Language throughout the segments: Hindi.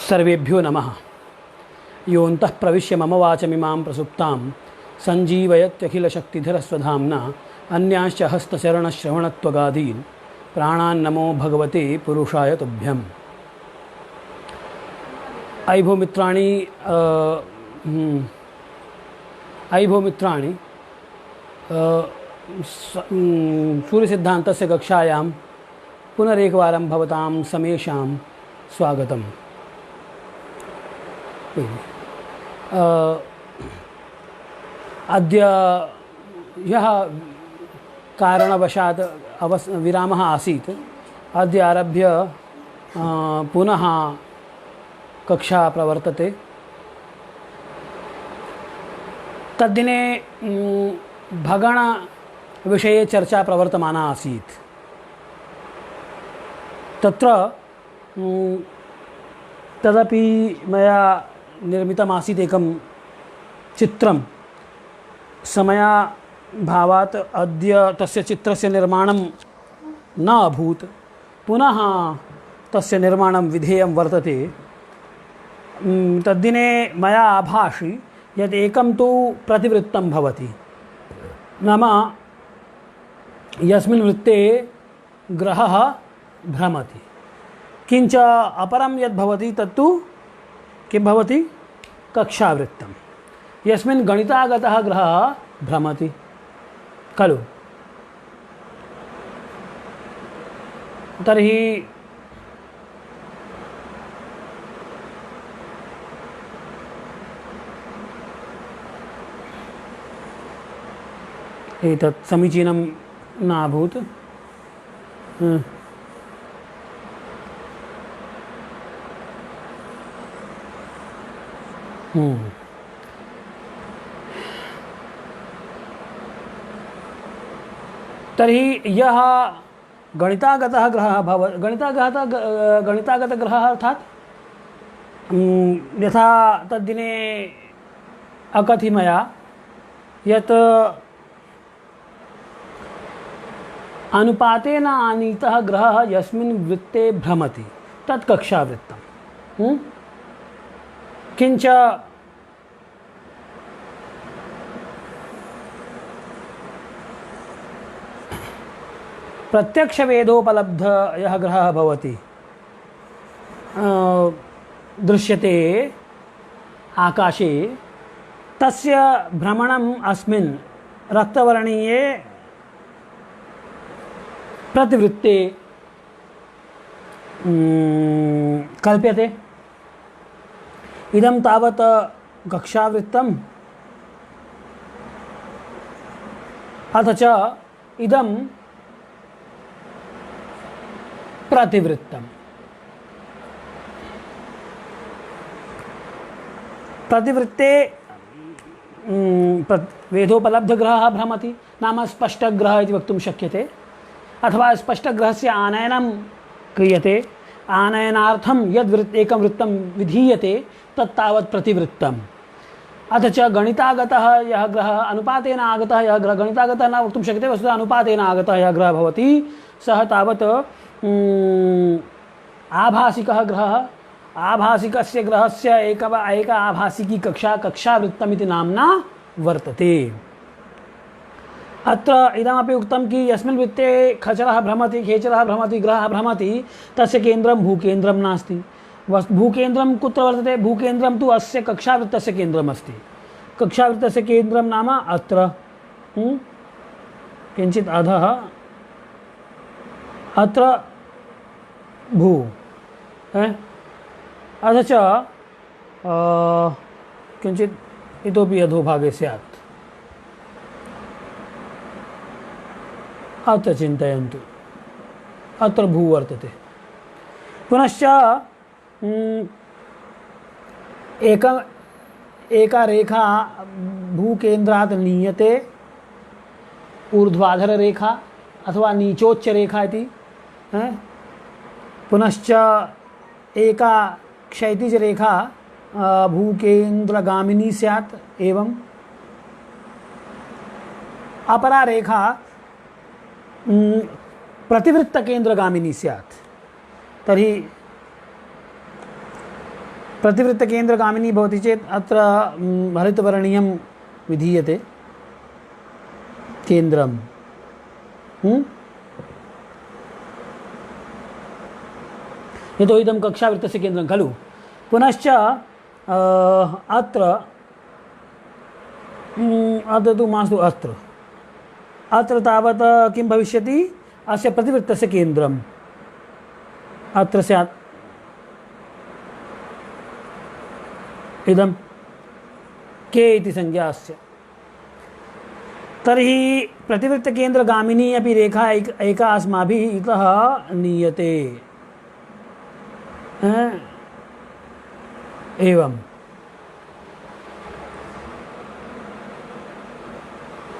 सर्वेभ्यो नमः। योऽन्तः प्रविश्य मम वाचमिमां प्रसुप्तां सञ्जीवयत्यखिलशक्तिधरस्वधाम्ना अन्यांश्च हस्तचरणश्रवणत्वगादीन् प्राणान्नमो भगवते पुरुषाय तुभ्यम्। अयि भो मित्राणि, सूर्यसिद्धान्तस्य कक्षायां पुनरेकवारं भवतां समेषां स्वागतम्। अद्य यः कारणवशात् विरामः आसीत्, अद्य आरभ्य पुनः कक्षा प्रवर्तते। तद्दिने भगणविषये चर्चा प्रवर्तमाना आसीत्। तत्र तदपि मया निर्मितमासीत् एकं चित्रं। समयाभावात् अद्य तस्य चित्रस्य निर्माणं न अभूत्। पुनः तस्य निर्माणं विधेयं वर्तते। तद्दिने मया आभाषि यत् एकं तु प्रतिवृत्तं भवति, नाम यस्मिन् वृत्ते ग्रहः भ्रमति। किञ्च अपरं यद् भवति तत्तु किं भवति? कक्षावृत्तं, यस्मिन् गणितागतः ग्रहः भ्रमति खलु। तर्हि एतत् समीचीनं न अभूत्। तर्हि यः गणितागतः ग्रहः गणितागतग्रहः अर्थात् यथा तद्दिने अकथि मया यत् अनुपातेन आनीतः ग्रहः यस्मिन् वृत्ते भ्रमति तत् कक्षावृत्तं। किञ्च प्रत्यक्षवेदोपलब्ध यः ग्रहः भवति, दृश्यते आकाशे, तस्य भ्रमणम् अस्मिन् रक्तवर्णीये प्रतिवृत्ते कल्प्यते। इदं तावत् कक्षावृत्तम्, अथ च इदं प्रतिवृत्तम्। प्रतिवृत्ते वेदोपलब्धग्रहः भ्रमति, नाम स्पष्टग्रहः इति वक्तुं शक्यते, अथवा स्पष्टग्रहस्य आनयनं क्रियते। आनयनार्थं यद् एकं वृत्तं विधीयते तत्तावत् प्रतिवृत्तम्। अथ च गणितागतः यः ग्रहः, अनुपातेन आगतः यः ग्रहः, गणितागतः न वक्तुं शक्यते, वस्तुतः अनुपातेन आगतः यः ग्रहः भवति सः तावत् आभासिकः ग्रहः। आभासिकस्य ग्रहस्य एक आभासिकी कक्षावृत्तमिति नाम्ना वर्तते। अत्र इदमपि उक्तं कि यस्मिन् वृत्ते खचरः भ्रमति, खेचरः भ्रमति, ग्रहः भ्रमति, तस्य केन्द्रं भूकेन्द्रं नास्ति। भूकेन्द्रं कुत्र वर्तते? भूकेन्द्रं तु अस्य कक्षावृत्तस्य केन्द्रम् अस्ति। कक्षावृत्तस्य केन्द्रं नाम अत्र किञ्चित् अधः, अत्र भू, अथ च किञ्चित् इतोपि अधोभागे स्यात्। अत्र चिन्तयन्तु, अत्र भू वर्तते। पुनश्च एका रेखा भूकेन्द्रात् नीयते, ऊर्ध्वाधररेखा अथवा नीचोच्चरेखा इति। पुनश्च एका क्षैतिजरेखा भूकेन्द्रगामिनी स्यात्। एवं अपरा रेखा प्रतिवृत्तकेन्द्रगामिनी स्यात्। तर्हि प्रतिवृत्तकेन्द्रगामिनी भवति चेत् अत्र हरितवर्णीयं विधीयते केन्द्रं। यतो इदं कक्षावृत्तस्य केन्द्रं खलु। पुनश्च अत्र तु मास्तु अत्र तावत् किं भविष्यति, अस्य प्रतिवृत्तस्य केन्द्रम् अत्र स्यात्। इदं के इति संज्ञा अस्य। तर्हि प्रतिवृत्तकेन्द्रगामिनी अपि रेखा एका अस्माभिः इतः नीयते। एवम्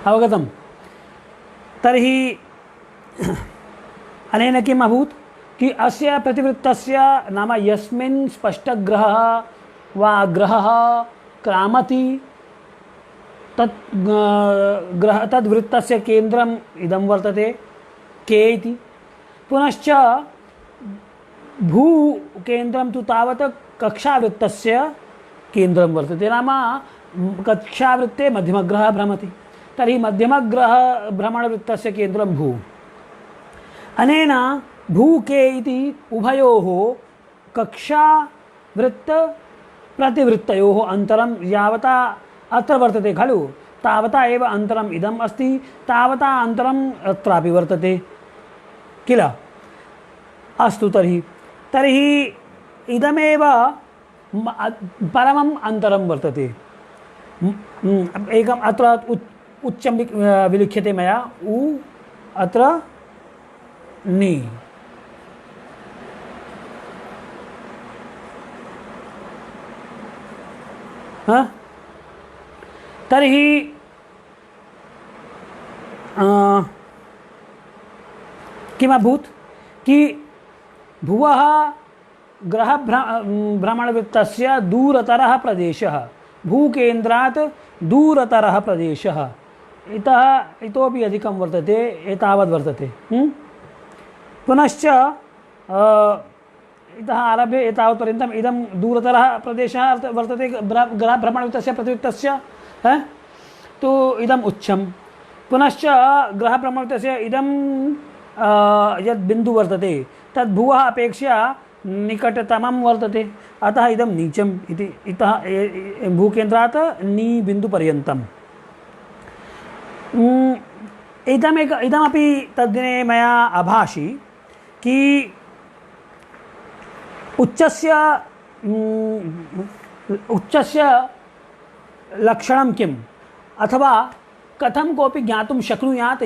अवगतम्। तर्हि अनेन किम् अभूत् कि अस्य प्रतिवृत्तस्य नाम यस्मिन् स्पष्टग्रहः वा ग्रहः क्रामति तद्वृत्तस्य केन्द्रम् इदं वर्तते के इति। पुनश्च भूकेन्द्रं तु तावत् कक्षावृत्तस्य केन्द्रं वर्तते। नाम कक्षावृत्ते मध्यमग्रहः भ्रमति, तर्हि मध्यमग्रह भ्रमणवृत्तस्य केन्द्रं भू। अनेन भूके इति उभयोः कक्षावृत्त प्रतिवृत्तयोः अन्तरं यावता अत्र वर्तते खलु, तावता एव अन्तरम् इदम् अस्ति, तावता अन्तरम् अत्रापि वर्तते किल। अस्तु, तर्हि इदमेव परमम् अन्तरं वर्तते। एकम् अत्र उच्चं विलिख्यते मया उ, अत्र नि। तर्हि किमभूत् कि भुवः ग्रह भ्रमणवृत्तस्य दूरतरः प्रदेशः, भूकेन्द्रात् दूरतरः प्रदेशः इतः इतोपि अधिकं वर्तते, एतावद् वर्तते। पुनश्च इतः आरभ्य एतावत्पर्यन्तम् इदं दूरतरः प्रदेशः वर्तते ग्रहभ्रमणवृत्तस्य प्रतिवृत्तस्य तु इदम् उच्चं। पुनश्च ग्रहभ्रमणवृत्तस्य इदं यद् बिन्दु वर्तते तद् भुवः अपेक्षया निकटतमं वर्तते, अतः इदं नीचम् इति। इतः भूकेन्द्रात् नी बिन्दुपर्यन्तम्। इदमपि तद्दिने मया अभाषि कि उच्चस्य लक्षणं किम्, अथवा कथं कोऽपि ज्ञातुं शक्नुयात्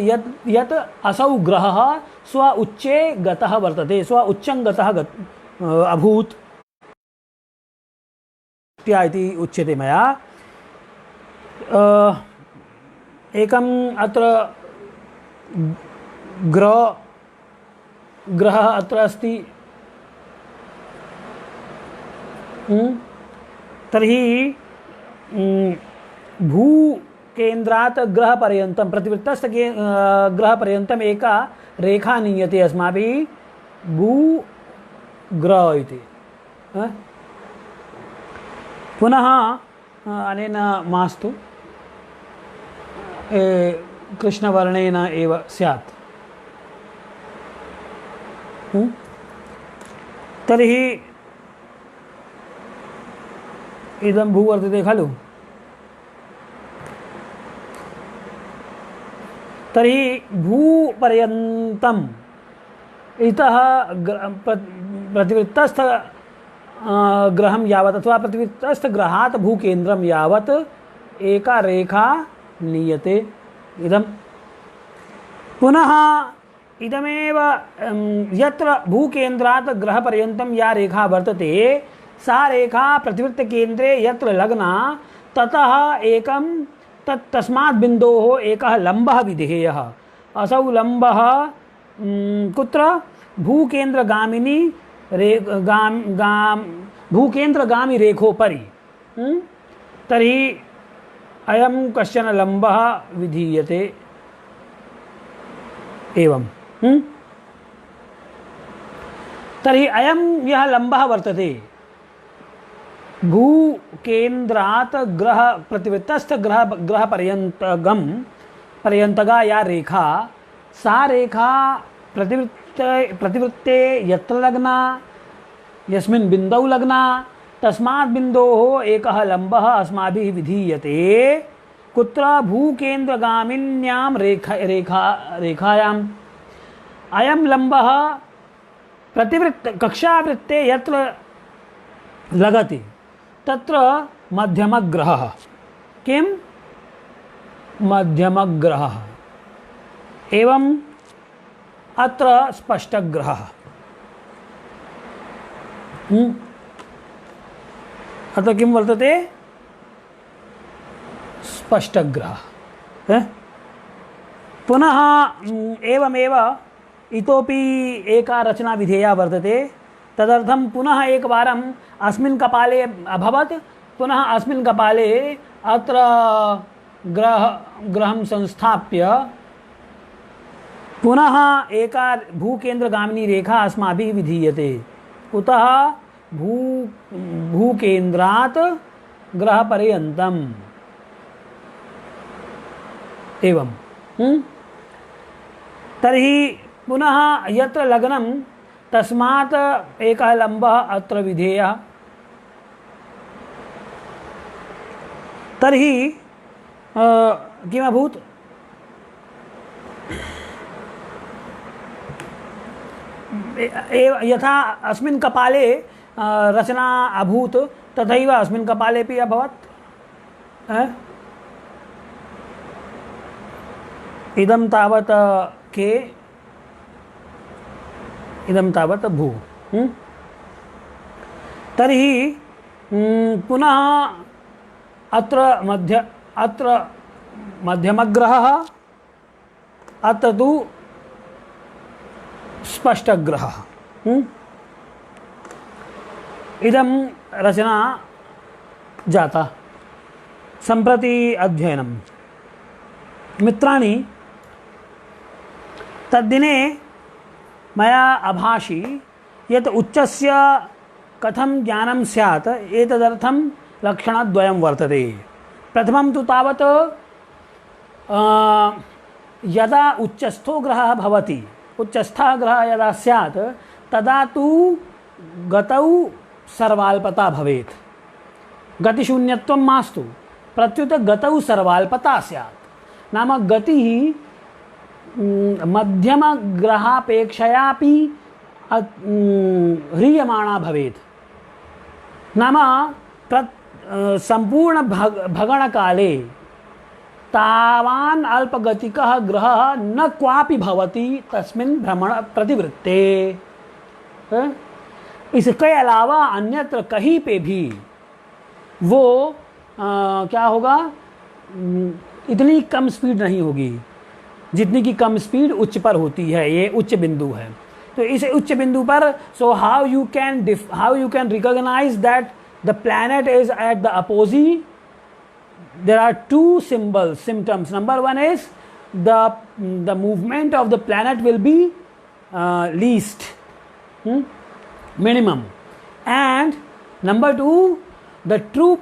यत् असौ ग्रहः स्व उच्चे गतः वर्तते, स्व उच्चं गतः अभूत् इति उच्यते मया। एकम् अत्र ग्रहः अत्र अस्ति, तर्हि भूकेन्द्रात् ग्रहपर्यन्तं प्रतिवृत्तस्थ ग्रहपर्यन्तम् एका रेखा नीयते अस्माभिः भूग्रह इति। पुनः अनेन मास्तु, कृष्णवर्णेन एव स्यात्। तर्हि इदं भू वर्तते खलु, तर्हि भूपर्यन्तम् इतः प्रतिवृत्तस्थ ग्रहं यावत् अथवा प्रतिवृत्तस्थ ग्रहात् भूकेन्द्रं यावत् एका रेखा नीयते इदं। पुनः इदमेव यत्र भूकेन्द्रात् ग्रहपर्यन्तं या रेखा वर्तते सा रेखा प्रतिवृत्तकेन्द्रे यत्र लग्ना ततः एकं तस्मात् बिन्दोः एकः लम्बः विधेयः। असौ लम्बः कुत्र भूकेन्द्रगामिनी भूकेन्द्रगामी रेखोपरि। तर्हि अयं कश्चन लम्बः विधीयते एवं। तर्हि अयं यः लम्बः वर्तते भूकेन्द्रात् ग्रह प्रतिवृत्तस्थ ग्रह पर्यंतगा या रेखा, सा रेखा प्रतिवृत्ते यत्र लग्ना यस्मिन् बिंदौ लग्ना तस्मात् बिंदोः एकः लम्बः अस्माभिः विधीयते। कुत्र? भूकेन्द्रगामिन्यां रेखायाम्। अयं लम्बः कक्षावृत्ते यत्र लगति तत्र मध्यमग्रहः। किं? मध्यमग्रहः। एवं अत्र स्पष्टग्रहः। अत्र किं वर्तते? स्पष्टग्रहः। पुनः एवमेव इतोपि एका रचना विधेया वर्तते। तदर्थं पुनः एकवारम् अस्मिन् कपाले अभवत्, पुनः अस्मिन् कपाले अत्र ग्रहं संस्थाप्य पुनः एका भूकेन्द्रगामिनी रेखा अस्माभिः विधीयते। कुतः? भूकेन्द्रात् ग्रहपर्यन्तम्। एवं तर्हि पुनः यत्र लग्नं तस्मात् एकः लम्बः अत्र विधेयः। तर्हि किमभूत्? यथा अस्मिन् कपाले रचना अभूत् तथैव अस्मिन् कपालेपि अभवत्। इदं तावत् के, इदं तावत् भू। तर्हि पुनः अत्र मध्यमग्रहः, अत्र तु स्पष्टग्रहः। इदं रचना जाता। सम्प्रति अध्ययनं मित्राणि, तद्दिने मया अभाषि यत् उच्चस्य कथं ज्ञानं स्यात् एतदर्थं लक्षणद्वयं वर्तते। प्रथमं तु तावत् यदा उच्चस्थो ग्रहः भवति, उच्चस्थः ग्रहः यदा स्यात् तदा तु गतौ सर्वाल्पता भवेत्। गतिशून्यत्वं मास्तु, प्रत्युत गतौ सर्वाल्पता स्यात्। नाम गतिः मध्यमग्रहापेक्षयापि ह्रियमाणा भवेत्। नाम संपूर्ण भगणकाले तावान् अल्पगतिकः ग्रहः न क्वापि भवति तस्मिन् भ्रमण प्रतिवृत्ते। इसके अलावा अन्यत्र कहीं पे भी वो क्या होगा, इतनी कम स्पीड नहीं होगी जितनी की कम स्पीड उच्च पर होती है। ये उच्च बिंदु है। तो इस उच्च बिंदु पर so how you can recognise that the planet is at the opposite. There are two symptoms. Number one is the movement of the planet will be least, minimum, and number two, the true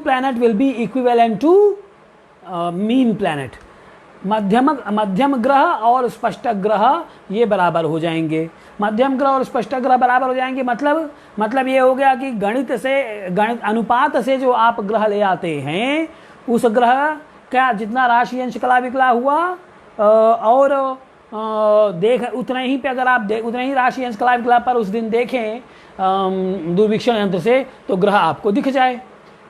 planet will be equivalent to mean planet. मध्यम ग्रह और स्पष्ट ग्रह ये बराबर हो जाएंगे। मध्यम ग्रह और स्पष्ट ग्रह बराबर हो जाएंगे मतलब ये हो गया कि गणित अनुपात से जो आप ग्रह ले आते हैं उस ग्रह का जितना राशि अंश कला विकला हुआ और देख उतने ही पे अगर आप उतने ही राशि अंश कला विकला पर उस दिन देखें दूरवीक्षण यंत्र से तो ग्रह आपको दिख जाए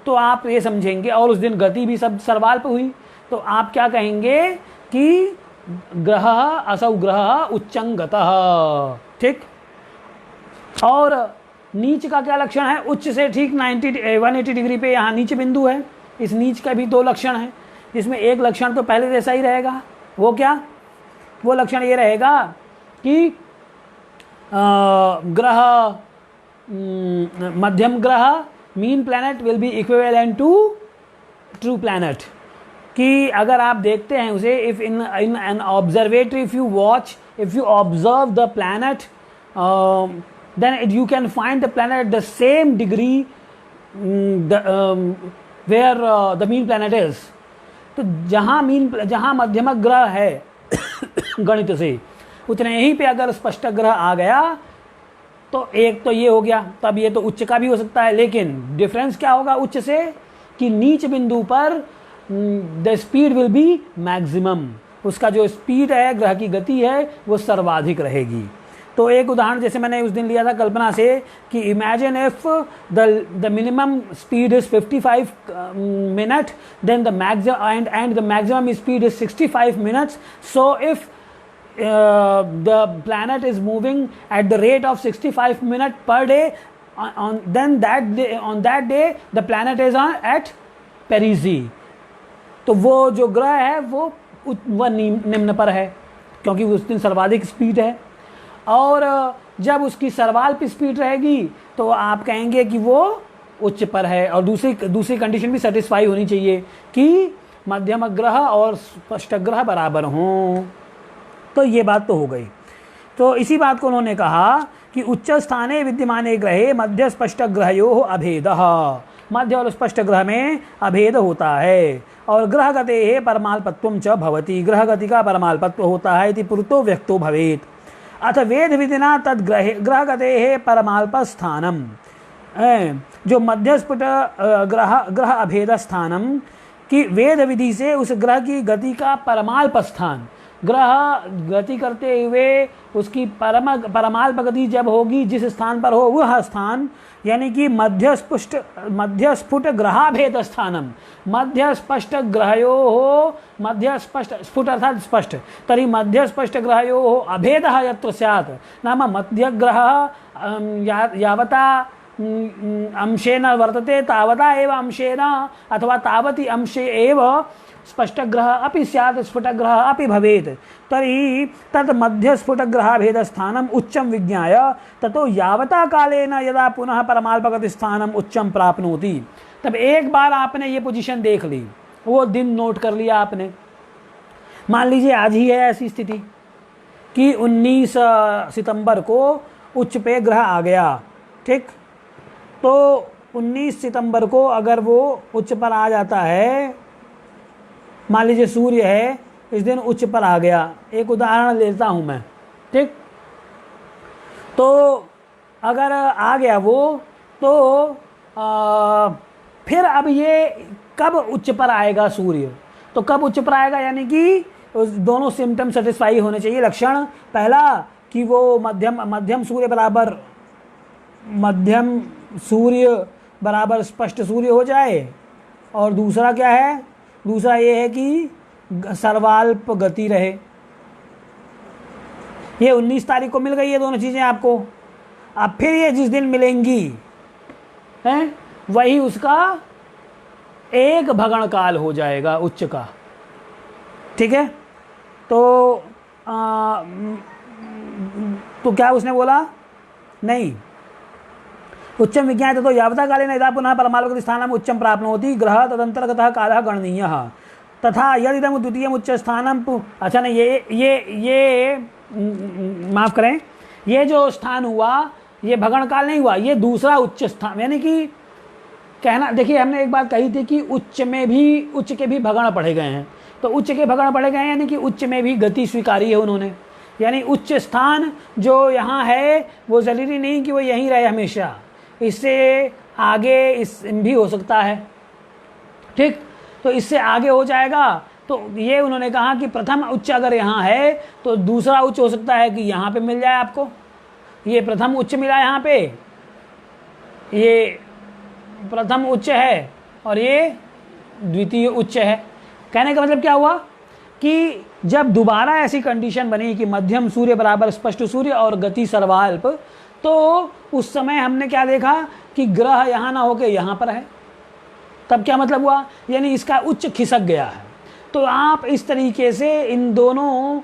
तो आप ये समझेंगे। और उस दिन गति भी सब सर्वाल्प हुई तो आप क्या कहेंगे कि ग्रह असौ ग्रह उच्चंगतः। ठीक। और नीच का क्या लक्षण है? उच्च से ठीक 180 डिग्री पे यहाँ नीच बिंदु है। इस नीच का भी दो लक्षण है, जिसमें एक लक्षण तो पहले जैसा ही रहेगा। वो क्या? वो लक्षण ये रहेगा कि ग्रह मध्यम ग्रह mean planet will be equivalent to true planet. कि अगर आप देखते हैं उसे, if in an observatory if you observe the planet then you can find the planet at the same degree where the mean planet is. तो जहाँ मध्यमक ग्रह है गणित से, उतने ही पे अगर स्पष्ट ग्रह आ गया तो एक तो ये हो गया, तब ये तो उच्च का भी हो सकता है, लेकिन डिफरेंस क्या होगा उच्च से, कि नीच बिंदु पर the speed will be maximum, उसका जो स्पीड है, ग्रह की गति है, वो सर्वाधिक रहेगी। तो एक उदाहरण जैसे मैंने उस दिन लिया था कल्पना से, कि imagine if the minimum speed is 55 minute, then the maximum and the maximum speed is 65 minutes. So if the planet is moving at the rate of 65 minutes per day, on that day the planet is at perigee। तो वो जो ग्रह है वो निम्न पर है, क्योंकि उस दिन सर्वाधिक स्पीड है। और जब उसकी सर्वाल्प स्पीड रहेगी तो आप कहेंगे कि वो उच्च पर है। और दूसरी कंडीशन भी सेटिस्फाई होनी चाहिए कि मध्यम ग्रह और स्पष्ट ग्रह बराबर हों। तो ये बात तो हो गई। तो इसी बात को उन्होंने कहा कि उच्च स्थाने विद्यमाने ग्रहे मध्य स्पष्ट ग्रहयोः अभेदः, मध्य और स्पष्ट ग्रह में अभेद होता है। और ग्रह गतेः परमाल्पत्वं च भवति, ग्रह गति का परमाल्पत्व होता है, इति पुरतो व्यक्तो भवेत्। अथ वेद विधिना तद ग्रह गतेः परमाल्प स्थानम, जो मध्य स्फुट ग्रह अभेद स्थानम की वेद विधि से उस ग्रह की गति का परमाल्प स्थान, ग्रह गति करते हुए उसकी परमाल्प गति जब होगी जिस स्थान पर हो वह स्थान, यानी कि मध्य स्फुट ग्रहाभेद स्थानम, मध्य स्पष्ट ग्रहयो हो, मध्य स्पष्ट स्फुट अर्थात स्पष्ट, तरी मध्य स्पष्ट ग्रहयो हो अभेदः यत्र स्यात्, नाम मध्य ग्रह यावता अंशेन वर्तते तावता एव अंशेन अथवा तावती अंशे एव स्पष्ट ग्रह अपि स्यात् स्फुट ग्रह अपि भवेत्, तर्हि तत् मध्य स्फुट ग्रहाभेद स्थानम उच्चम विज्ञाय ततो यावता कालेन यदा पुनः परमाल्पगत स्थानम उच्चम प्राप्नोति। तब एक बार आपने ये पोजीशन देख ली, वो दिन नोट कर लिया आपने। मान लीजिए आज ही है ऐसी स्थिति कि 19 सितंबर को उच्च पे ग्रह आ गया, ठीक। तो 19 सितंबर को अगर वो उच्च पर आ जाता है, मान लीजिए सूर्य है इस दिन उच्च पर आ गया, एक उदाहरण लेता हूं मैं, ठीक। तो अगर आ गया वो, तो फिर अब ये कब उच्च पर आएगा सूर्य, तो कब उच्च पर आएगा, यानी कि दोनों सिम्टम सेटिस्फाई होने चाहिए। लक्षण पहला कि वो मध्यम सूर्य बराबर स्पष्ट सूर्य हो जाए, और दूसरा क्या है, दूसरा ये है कि सर्वाल्प गति रहे। ये 19 तारीख को मिल गई ये दोनों चीजें आपको। अब फिर ये जिस दिन मिलेंगी हैं, वही उसका एक भगण काल हो जाएगा उच्च का, ठीक है। तो क्या उसने बोला, नहीं, उच्चम विज्ञात तो यावता कालेन यदा पुनः परमाल्पगत स्थानम उच्चम प्राप्नोति ग्रह तदंतर्गतः कालः गणनीयः तथा यदिदम द्वितीयम उच्च स्थानम। अच्छा नहीं, ये माफ करें, ये जो स्थान हुआ ये भगण काल नहीं हुआ, ये दूसरा उच्च स्थान, यानी कि कहना, देखिए हमने एक बात कही थी कि उच्च के भी भगण पढ़े गए हैं, तो उच्च के भगण पढ़े गए हैं, यानी कि उच्च में भी गति स्वीकारी है उन्होंने, यानी उच्च स्थान जो यहाँ है वो जरूरी नहीं कि वो यहीं रहे हमेशा, इससे आगे इस भी हो सकता है, ठीक। तो इससे आगे हो जाएगा। तो ये उन्होंने कहा कि प्रथम उच्च अगर यहाँ है तो दूसरा उच्च हो सकता है कि यहाँ पे मिल जाए आपको, ये प्रथम उच्च मिला यहाँ पे, ये प्रथम उच्च है और ये द्वितीय उच्च है। कहने का मतलब क्या हुआ कि जब दोबारा ऐसी कंडीशन बनी कि मध्यम सूर्य बराबर स्पष्ट सूर्य और गति सर्वाल्प, तो उस समय हमने क्या देखा कि ग्रह यहाँ ना होके यहाँ पर है। तब क्या मतलब हुआ, यानी इसका उच्च खिसक गया है। तो आप इस तरीके से इन दोनों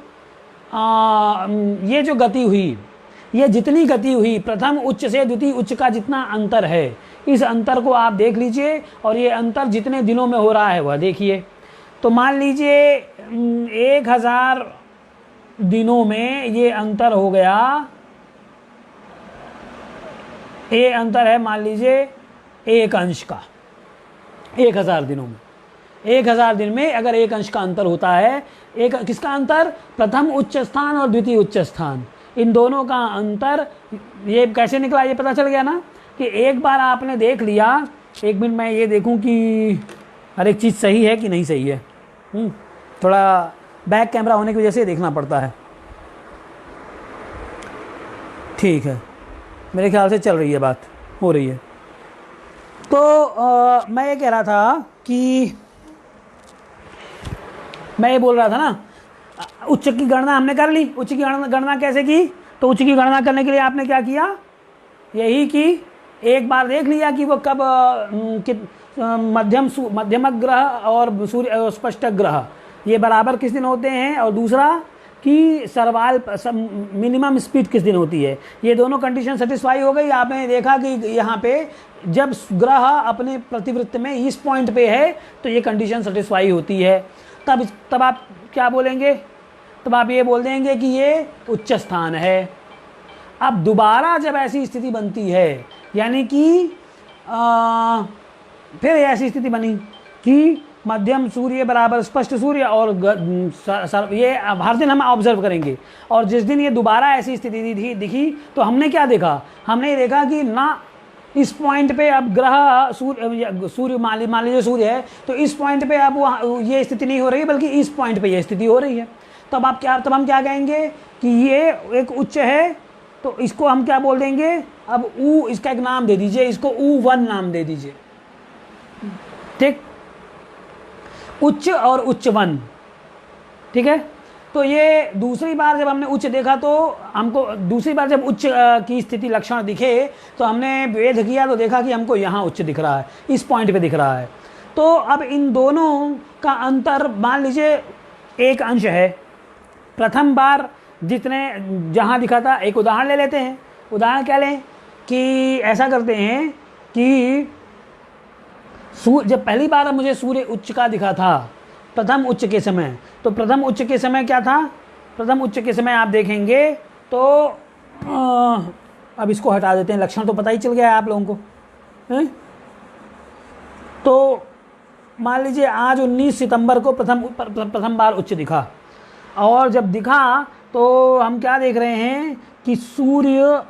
ये जो गति हुई, ये जितनी गति हुई प्रथम उच्च से द्वितीय उच्च का जितना अंतर है, इस अंतर को आप देख लीजिए, और ये अंतर जितने दिनों में हो रहा है वह देखिए। तो मान लीजिए 1000 दिनों में ये अंतर हो गया, ये अंतर है मान लीजिए एक अंश का 1000 दिनों में। 1000 दिन में अगर एक अंश का अंतर होता है, एक किसका अंतर, प्रथम उच्च स्थान और द्वितीय उच्च स्थान, इन दोनों का अंतर ये कैसे निकला, ये पता चल गया ना कि एक बार आपने देख लिया। एक मिनट मैं ये देखूं कि हर एक चीज़ सही है कि नहीं सही है। थोड़ा बैक कैमरा होने की वजह से देखना पड़ता है। ठीक है, मेरे ख्याल से चल रही है, बात हो रही है। तो मैं ये कह रहा था कि मैं ये बोल रहा था ना, उच्च की गणना हमने कर ली। उच्च की गणना कैसे की, तो उच्च की गणना करने के लिए आपने क्या किया, यही कि एक बार देख लिया कि वो कब मध्यम ग्रह और सूर्य स्पष्ट ग्रह ये बराबर किस दिन होते हैं, और दूसरा कि मिनिमम स्पीड किस दिन होती है। ये दोनों कंडीशन सेटिस्फाई हो गई। आपने देखा कि यहाँ पे जब ग्रह अपने प्रतिवृत्त में इस पॉइंट पे है तो ये कंडीशन सेटिस्फाई होती है। तब आप क्या बोलेंगे, तब आप ये बोल देंगे कि ये उच्च स्थान है। अब दोबारा जब ऐसी स्थिति बनती है, यानी कि फिर ऐसी स्थिति बनी कि मध्यम सूर्य बराबर स्पष्ट सूर्य और ये हर दिन हम ऑब्जर्व करेंगे, और जिस दिन ये दोबारा ऐसी स्थिति दिखी तो हमने क्या देखा, हमने ये देखा कि ना इस पॉइंट पे अब ग्रह सूर्य मान लीजिए सूर्य है, तो इस पॉइंट पे अब ये स्थिति नहीं हो रही, बल्कि इस पॉइंट पे ये स्थिति हो रही है। तब हम क्या कहेंगे कि ये एक उच्च है, तो इसको हम क्या बोल देंगे, अब ऊ, इसका एक नाम दे दीजिए, इसको U1 नाम दे दीजिए। ठीक, उच्च और उच्च 1, ठीक है। तो ये दूसरी बार जब हमने उच्च देखा तो हमको, दूसरी बार जब उच्च की स्थिति लक्षण दिखे तो हमने वेध किया तो देखा कि हमको यहाँ उच्च दिख रहा है, इस पॉइंट पे दिख रहा है। तो अब इन दोनों का अंतर मान लीजिए एक अंश है। प्रथम बार जहाँ दिखा था, एक उदाहरण ले लेते हैं। उदाहरण क्या लें कि ऐसा करते हैं कि जब पहली बार मुझे सूर्य उच्च का दिखा था प्रथम उच्च के समय, तो प्रथम उच्च के समय क्या था, प्रथम उच्च के समय आप देखेंगे तो अब इसको हटा देते हैं, लक्षण तो पता ही चल गया है आप लोगों को है? तो मान लीजिए आज 19 सितंबर को प्रथम बार उच्च दिखा, और जब दिखा तो हम क्या देख रहे हैं कि सूर्य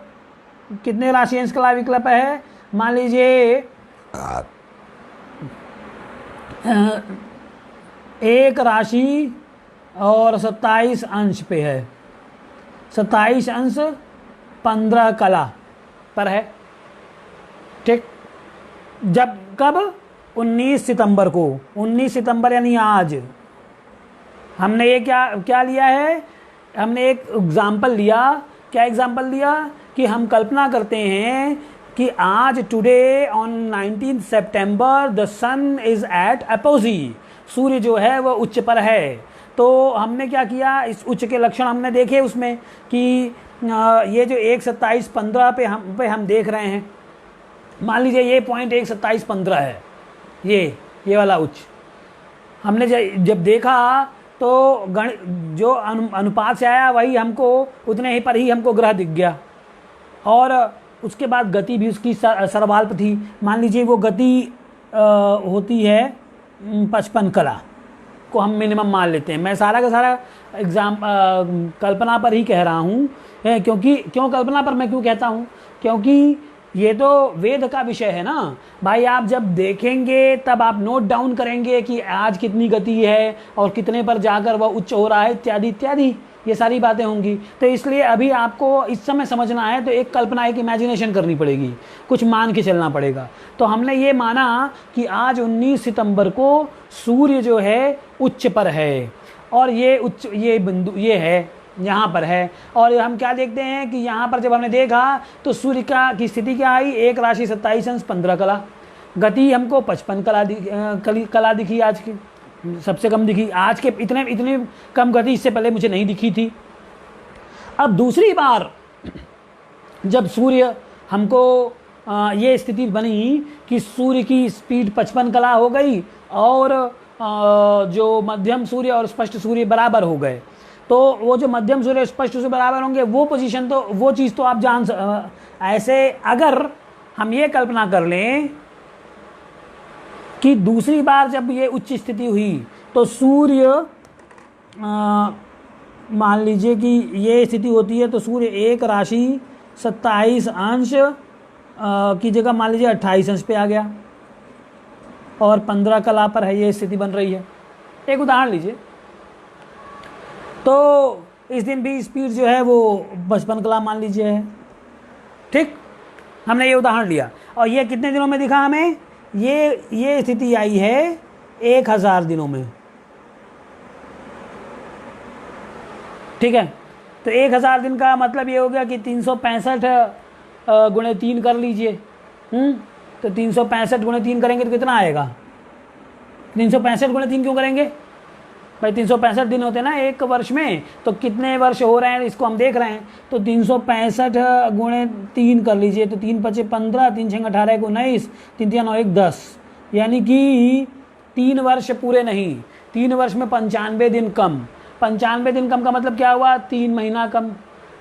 कितने राशि अंश कला विकल्प है, मान लीजिए एक राशि और 27 अंश पे है, 27 अंश 15 कला पर है। ठीक, जब कब 19 सितंबर को, 19 सितंबर यानी आज हमने ये क्या लिया है, हमने एक एग्जाम्पल लिया। क्या एग्जाम्पल लिया कि हम कल्पना करते हैं कि आज today on 19 September the sun is at apogee, सूर्य जो है वह उच्च पर है। तो हमने क्या किया, इस उच्च के लक्षण हमने देखे उसमें कि ये जो 1:27:15 पे हम देख रहे हैं, मान लीजिए ये पॉइंट 1:27:15 है, ये वाला उच्च हमने जब देखा तो जो अनुपात से आया वही हमको उतने ही पर ही हमको ग्रह दिख गया। और उसके बाद गति भी उसकी सर्वाल्प थी। मान लीजिए वो गति होती है 55 कला को हम मिनिमम मान लेते हैं। मैं सारा का सारा कल्पना पर ही कह रहा हूँ, क्यों कल्पना पर मैं क्यों कहता हूँ, क्योंकि ये तो वेद का विषय है ना भाई। आप जब देखेंगे तब आप नोट डाउन करेंगे कि आज कितनी गति है और कितने पर जाकर वह उच्च हो रहा है, इत्यादि इत्यादि, ये सारी बातें होंगी। तो इसलिए अभी आपको इस समय समझना है तो एक कल्पना, एक इमेजिनेशन करनी पड़ेगी, कुछ मान के चलना पड़ेगा। तो हमने ये माना कि आज 19 सितंबर को सूर्य जो है उच्च पर है, और ये बिंदु ये है यहाँ पर है। और हम क्या देखते हैं कि यहाँ पर जब हमने देखा तो सूर्य की स्थिति क्या आई, एक राशि 27 अंश 15 कला, गति हमको 55 कला दिखी, आज की सबसे कम दिखी। आज के इतने कम गति इससे पहले मुझे नहीं दिखी थी। अब दूसरी बार जब सूर्य हमको ये स्थिति बनी कि सूर्य की स्पीड 55 कला हो गई और जो मध्यम सूर्य और स्पष्ट सूर्य बराबर हो गए, तो वो जो मध्यम सूर्य स्पष्ट सूर्य बराबर होंगे वो पोजीशन तो वो चीज़ तो आप ऐसे अगर हम ये कल्पना कर लें कि दूसरी बार जब ये उच्च स्थिति हुई तो सूर्य मान लीजिए कि ये स्थिति होती है तो सूर्य एक राशि 27 अंश की जगह मान लीजिए 28 अंश पे आ गया और 15 कला पर है, ये स्थिति बन रही है। एक उदाहरण लीजिए, तो इस दिन भी स्पीड जो है वो 55 कला मान लीजिए है। ठीक, हमने ये उदाहरण लिया और ये कितने दिनों में दिखा हमें? ये स्थिति आई है 1000 दिनों में। ठीक है, तो 1000 दिन का मतलब ये हो गया कि 365 गुणे 3 कर लीजिए। तो 365 गुणे 3 करेंगे तो कितना आएगा? 365 गुणे 3 क्यों करेंगे भाई? 365 दिन होते हैं ना एक वर्ष में, तो कितने वर्ष हो रहे हैं इसको हम देख रहे हैं। तो 365 गुणे 3 कर लीजिए, तो 3 पचे 15, 3 छंग 18, 1 19, 3 3 9 1 10, यानी कि 3 वर्ष पूरे नहीं, 3 वर्ष में 95 दिन कम। 95 दिन कम का मतलब क्या हुआ? 3 महीना कम।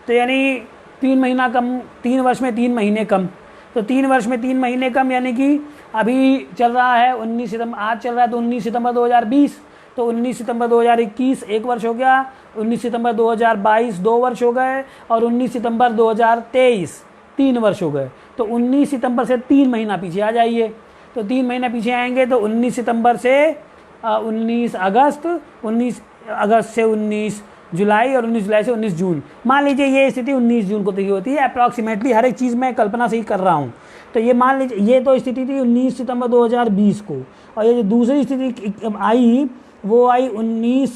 तो यानी 3 महीना कम, 3 वर्ष में 3 महीने कम। तो 3 वर्ष में 3 महीने कम, यानी कि अभी चल रहा है 19 सितंबर, आज चल रहा है तो 19 सितंबर 2020, तो 19 सितंबर 2021 1 वर्ष हो गया, 19 सितंबर 2022 2 वर्ष हो गए और 19 सितंबर 2023 3 वर्ष हो गए। तो 19 सितंबर से 3 महीना पीछे आ जाइए। तो 3 महीना पीछे आएंगे तो 19 सितंबर से 19 अगस्त, 19 अगस्त से 19 जुलाई और 19 जुलाई से 19 जून। मान लीजिए ये स्थिति 19 जून को तक होती है अप्रॉक्सीमेटली, हर एक चीज़ मैं कल्पना से ही कर रहा हूँ। तो ये मान लीजिए ये तो स्थिति थी 19 सितंबर 2020 को, और ये जो दूसरी स्थिति आई वो आई 19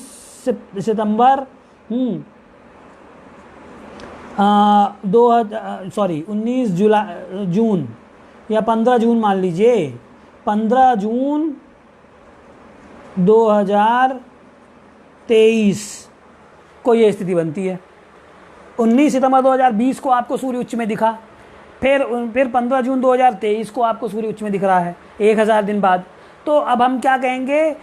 सितंबर 19 जुलाई जून या 15 जून मान लीजिए, 15 जून 2023 को ये स्थिति बनती है। 19 सितंबर 2020 को आपको सूर्य उच्च में दिखा, फिर 15 जून 2023 को आपको सूर्य उच्च में दिख रहा है 1000 दिन बाद। तो अब हम क्या कहेंगे,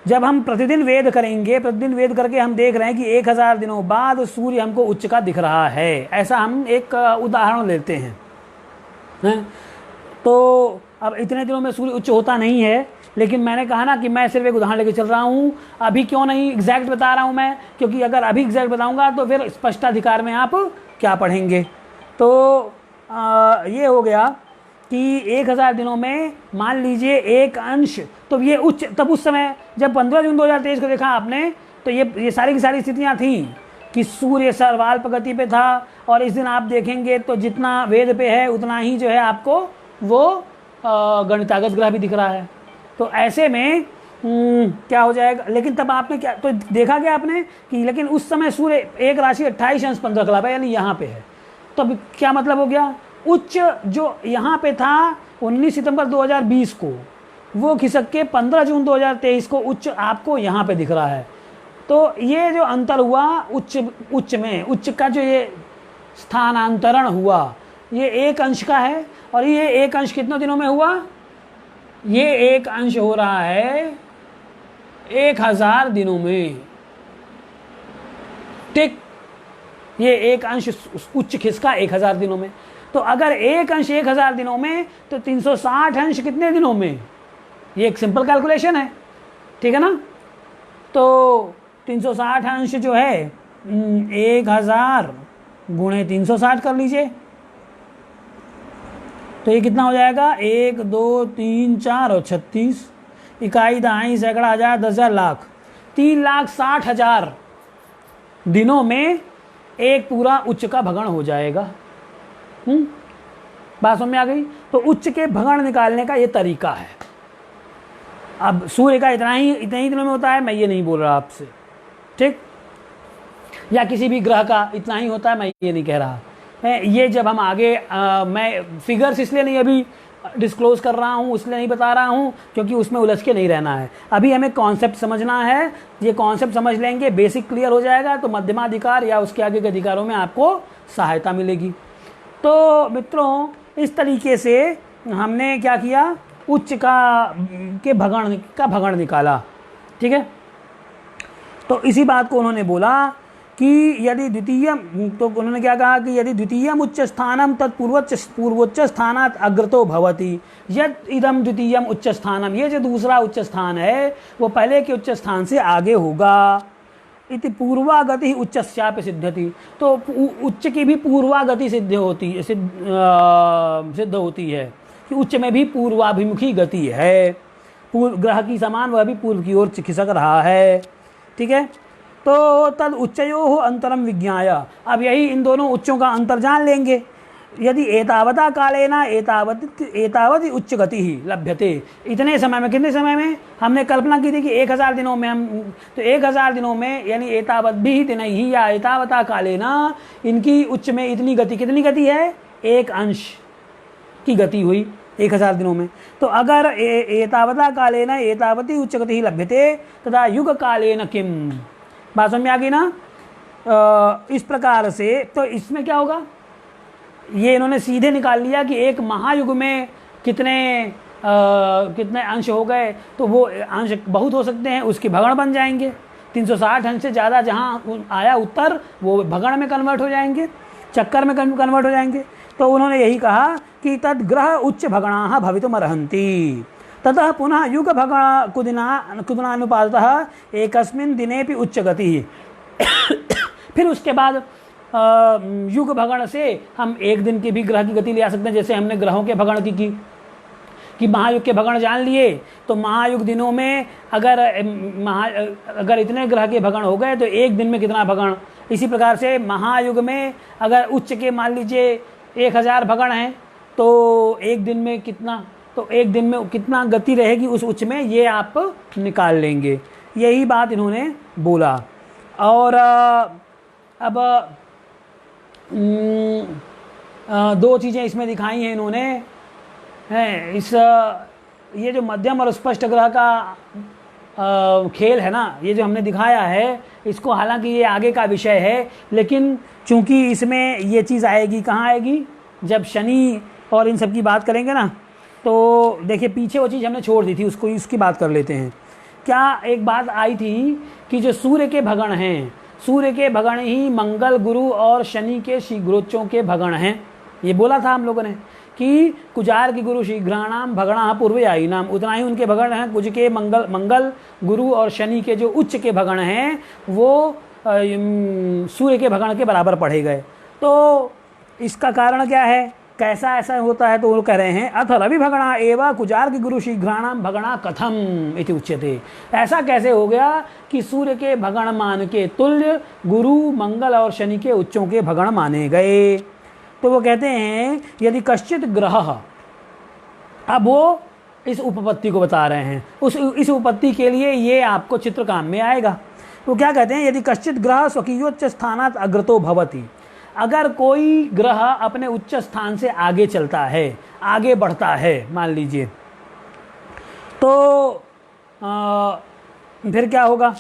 जब हम प्रतिदिन वेद करेंगे, प्रतिदिन वेद करके हम देख रहे हैं कि 1000 दिनों बाद सूर्य हमको उच्च का दिख रहा है, ऐसा हम एक उदाहरण लेते हैं। तो अब इतने दिनों में सूर्य उच्च होता नहीं है, लेकिन मैंने कहा ना कि मैं सिर्फ एक उदाहरण लेके चल रहा हूँ। अभी क्यों नहीं एग्जैक्ट बता रहा हूँ मैं, क्योंकि अगर अभी एग्जैक्ट बताऊँगा तो फिर स्पष्टाधिकार में आप क्या पढ़ेंगे। तो ये हो गया कि 1000 दिनों में मान लीजिए एक अंश, तो ये उच्च, तब उस समय जब 15 जून 2023 को देखा आपने, तो ये सारी की सारी स्थितियाँ थी कि सूर्य सर्वाल्प गति पे था। और इस दिन आप देखेंगे तो जितना वेद पे है उतना ही जो है आपको वो गणितागत ग्रह भी दिख रहा है। तो ऐसे में क्या हो जाएगा, लेकिन तब आपने क्या तो देखा क्या आपने कि लेकिन उस समय सूर्य एक राशि 28 अंश 15 कला पे, यानी यहाँ पे है। तो अब क्या मतलब हो गया, उच्च जो यहाँ पे था 19 सितंबर 2020 को, वो खिसक के 15 जून 2023 को उच्च आपको यहाँ पे दिख रहा है। तो ये जो अंतर हुआ उच्च में, उच्च का जो ये स्थानांतरण हुआ, ये 1 अंश का है। और ये 1 अंश कितने दिनों में हुआ? ये 1 अंश हो रहा है 1000 दिनों में। ठीक, ये 1 अंश उच्च खिसका 1000 दिनों में। तो अगर 1 अंश 1000 दिनों में, तो 360 अंश कितने दिनों में? ये एक सिंपल कैलकुलेशन है, ठीक है ना। तो 360 अंश जो है 1000 गुणे 360 कर लीजिए, तो ये कितना हो जाएगा? 1 2 3 4 और 36, इकाई दहाई सैकड़ा हजार 10,000 लाख, 3,60,000 दिनों में एक पूरा उच्च का भगण हो जाएगा। बात समझ में आ गई? तो उच्च के भगण निकालने का ये तरीका है। अब सूर्य का इतने ही दिनों में होता है, मैं ये नहीं बोल रहा आपसे, ठीक, या किसी भी ग्रह का इतना ही होता है, मैं ये नहीं कह रहा। ये जब हम आगे मैं फिगर्स इसलिए नहीं अभी डिस्क्लोज कर रहा हूँ, इसलिए नहीं बता रहा हूँ क्योंकि उसमें उलझ के नहीं रहना है। अभी हमें कॉन्सेप्ट समझना है, ये कॉन्सेप्ट समझ लेंगे, बेसिक क्लियर हो जाएगा, तो मध्यमाधिकार या उसके आगे के अधिकारों में आपको सहायता मिलेगी। तो मित्रों, इस तरीके से हमने क्या किया, उच्च के भगण का भगण निकाला, ठीक है। तो इसी बात को उन्होंने बोला कि यदि द्वितीय, तो उन्होंने क्या कहा कि यदि द्वितीयम उच्च स्थानम पूर्वोच्च स्थानात अग्रतो भवति, यद इदम द्वितीयम उच्च स्थानम, ये जो दूसरा उच्च स्थान है वो पहले के उच्च स्थान से आगे होगा। इति पूर्वागति उच्चस्यापि सिद्ध्यति, तो उच्च की भी पूर्वागति सिद्ध होती है कि उच्च में भी पूर्वाभिमुखी गति है, ग्रह की समान वह भी पूर्व की ओर खिसक रहा है। ठीक है, तो तद उच्चयो अंतरम विज्ञाय, अब यही इन दोनों उच्चों का अंतर जान लेंगे। यदि एतावता कालेना एतावती उच्च गति ही लभ्यते, इतने समय में, कितने समय में हमने कल्पना की थी कि 1000 दिनों में हम, तो 1000 दिनों में यानी एतावत भी दिन ही या एतावता कालेना इनकी उच्च में इतनी गति, कितनी गति है, 1 अंश की गति हुई 1000 दिनों में। तो अगर एतावता कालेना एतावती उच्च गति ही लभ्यते तथा युग कालेन किम, बात समझ में आ गई ना। इस प्रकार से तो इसमें क्या होगा, ये इन्होंने सीधे निकाल लिया कि एक महायुग में कितने अंश हो गए, तो वो अंश बहुत हो सकते हैं, उसके भगण बन जाएंगे। 360 अंश से ज़्यादा जहाँ आया उत्तर वो भगण में कन्वर्ट हो जाएंगे, चक्कर में कन्वर्ट हो जाएंगे। तो उन्होंने यही कहा कि तद ग्रह उच्च भगणा भवितुमर्हन्ति ततः पुनः युग भगण कुदनानुपातः एकस्मिन् दिनेपि उच्च गति। फिर उसके बाद युग भगण से हम एक दिन की भी ग्रह की गति ले आ सकते हैं, जैसे हमने ग्रहों के भगण की कि महायुग के भगण जान लिए, तो महायुग दिनों में अगर इतने ग्रह के भगण हो गए तो एक दिन में कितना भगण। इसी प्रकार से महायुग में अगर उच्च के मान लीजिए 1000 भगण हैं तो एक दिन में कितना, तो एक दिन में कितना गति रहेगी उस उच्च में, ये आप निकाल लेंगे। यही बात इन्होंने बोला। और अब 2 चीज़ें इसमें दिखाई हैं इन्होंने, हैं इस ये जो मध्यम और स्पष्ट ग्रह का खेल है ना, ये जो हमने दिखाया है इसको, हालांकि ये आगे का विषय है, लेकिन चूंकि इसमें ये चीज़ आएगी, कहाँ आएगी, जब शनि और इन सब की बात करेंगे ना। तो देखिए पीछे वो चीज़ हमने छोड़ दी थी, उसको इसकी बात कर लेते हैं। क्या एक बात आई थी कि जो सूर्य के भगण हैं, सूर्य के भगण ही मंगल, गुरु और शनि के शीघ्रोच्चों के भगण हैं। ये बोला था हम लोगों ने कि कुजार की गुरु शीघ्राणाम भगणा पूर्वयाई नाम, उतना ही उनके भगण हैं। कुज के मंगल, गुरु और शनि के जो उच्च के भगण हैं वो सूर्य के भगण के बराबर पढ़े गए। तो इसका कारण क्या है, कैसा ऐसा होता है, तो वो कह रहे हैं अथ रवि भगणा एवं कुजार की गुरु शीघ्राणाम भगणा कथम इति उच्यते। ऐसा कैसे हो गया कि सूर्य के भगण मान के तुल्य गुरु, मंगल और शनि के उच्चों के भगण माने गए। तो वो कहते हैं यदि कश्चित ग्रह, अब वो इस उपपत्ति को बता रहे हैं, इस उपपत्ति के लिए ये आपको चित्र काम में आएगा। तो क्या कहते हैं, यदि कश्चित ग्रह स्वकीयोच्च स्थानात् अग्रतो भवति, अगर कोई ग्रह अपने उच्च स्थान से आगे चलता है, आगे बढ़ता है मान लीजिए, तो फिर क्या होगा,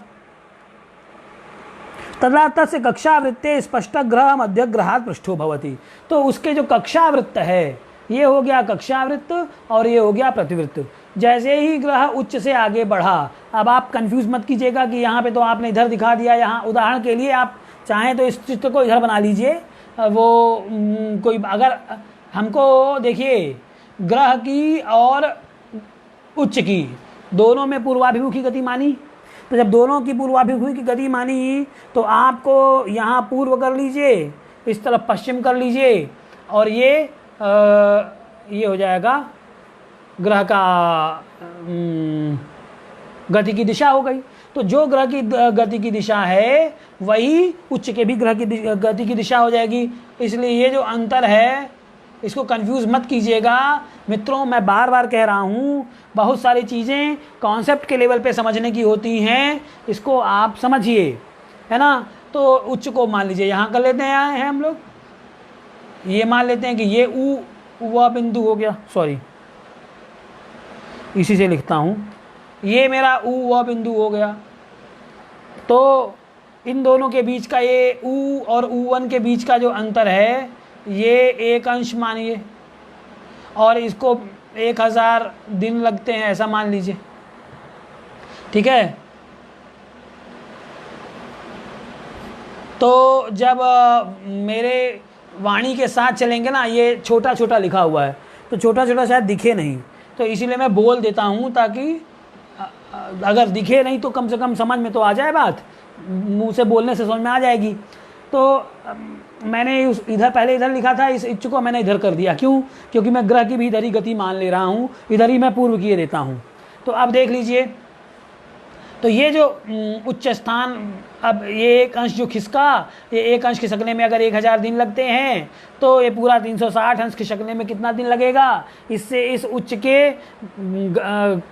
तदा तस्य कक्षावृत्ते स्पष्ट ग्रह मध्य ग्रहात् पृष्ठो भवति। तो उसके जो कक्षावृत्त है, ये हो गया कक्षावृत्त और ये हो गया प्रतिवृत्त। जैसे ही ग्रह उच्च से आगे बढ़ा, अब आप कंफ्यूज मत कीजिएगा कि यहाँ पे तो आपने इधर दिखा दिया, यहाँ उदाहरण के लिए आप चाहें तो इस चित्र को इधर बना लीजिए। वो कोई अगर हमको देखिए ग्रह की और उच्च की दोनों में पूर्वाभिमुखी गति मानी, तो जब दोनों की पूर्वाभिमुखी गति मानी तो आपको यहाँ पूर्व कर लीजिए, इस तरफ पश्चिम कर लीजिए, और ये हो जाएगा ग्रह का गति की दिशा हो गई। तो जो ग्रह की गति की दिशा है वही उच्च के भी ग्रह की गति की दिशा हो जाएगी। इसलिए ये जो अंतर है इसको कंफ्यूज मत कीजिएगा मित्रों। मैं बार बार कह रहा हूँ, बहुत सारी चीज़ें कॉन्सेप्ट के लेवल पे समझने की होती हैं, इसको आप समझिए, है ना। तो उच्च को मान लीजिए यहाँ कर लेते हैं हम लोग, ये मान लेते हैं कि ये वह बिंदु हो गया, सॉरी इसी से लिखता हूँ, ये मेरा वह बिंदु हो गया। तो इन दोनों के बीच का ये और U1 के बीच का जो अंतर है ये 1 अंश मानिए, और इसको 1000 दिन लगते हैं ऐसा मान लीजिए, ठीक है। तो जब मेरे वाणी के साथ चलेंगे ना, ये छोटा छोटा लिखा हुआ है तो छोटा छोटा शायद दिखे नहीं, तो इसीलिए मैं बोल देता हूँ ताकि अगर दिखे नहीं तो कम से कम समझ में तो आ जाए बात, मुंह से बोलने से समझ में आ जाएगी। तो मैंने इधर पहले इधर लिखा था, इस इच्छ को मैंने इधर कर दिया। क्यों? क्योंकि मैं ग्रह की भी इधर ही गति मान ले रहा हूँ, इधर ही मैं पूर्व किए देता हूँ। तो अब देख लीजिए, तो ये जो उच्च स्थान, अब ये एक अंश जो खिसका, ये एक अंश खिसकने में अगर 1000 दिन लगते हैं तो ये पूरा 360 अंश खिसकने में कितना दिन लगेगा? इससे इस उच्च के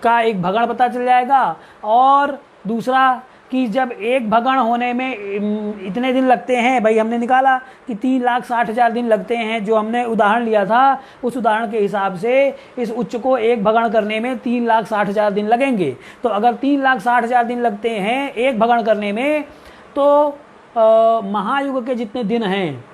का एक भगण पता चल जाएगा। और दूसरा कि जब एक भगण होने में इतने दिन लगते हैं, भाई हमने निकाला कि 3,60,000 दिन लगते हैं, जो हमने उदाहरण लिया था उस उदाहरण के हिसाब से इस उच्च को एक भगण करने में 3,60,000 दिन लगेंगे। तो अगर 3,60,000 दिन लगते हैं एक भगण करने में, तो महायुग के जितने दिन हैं,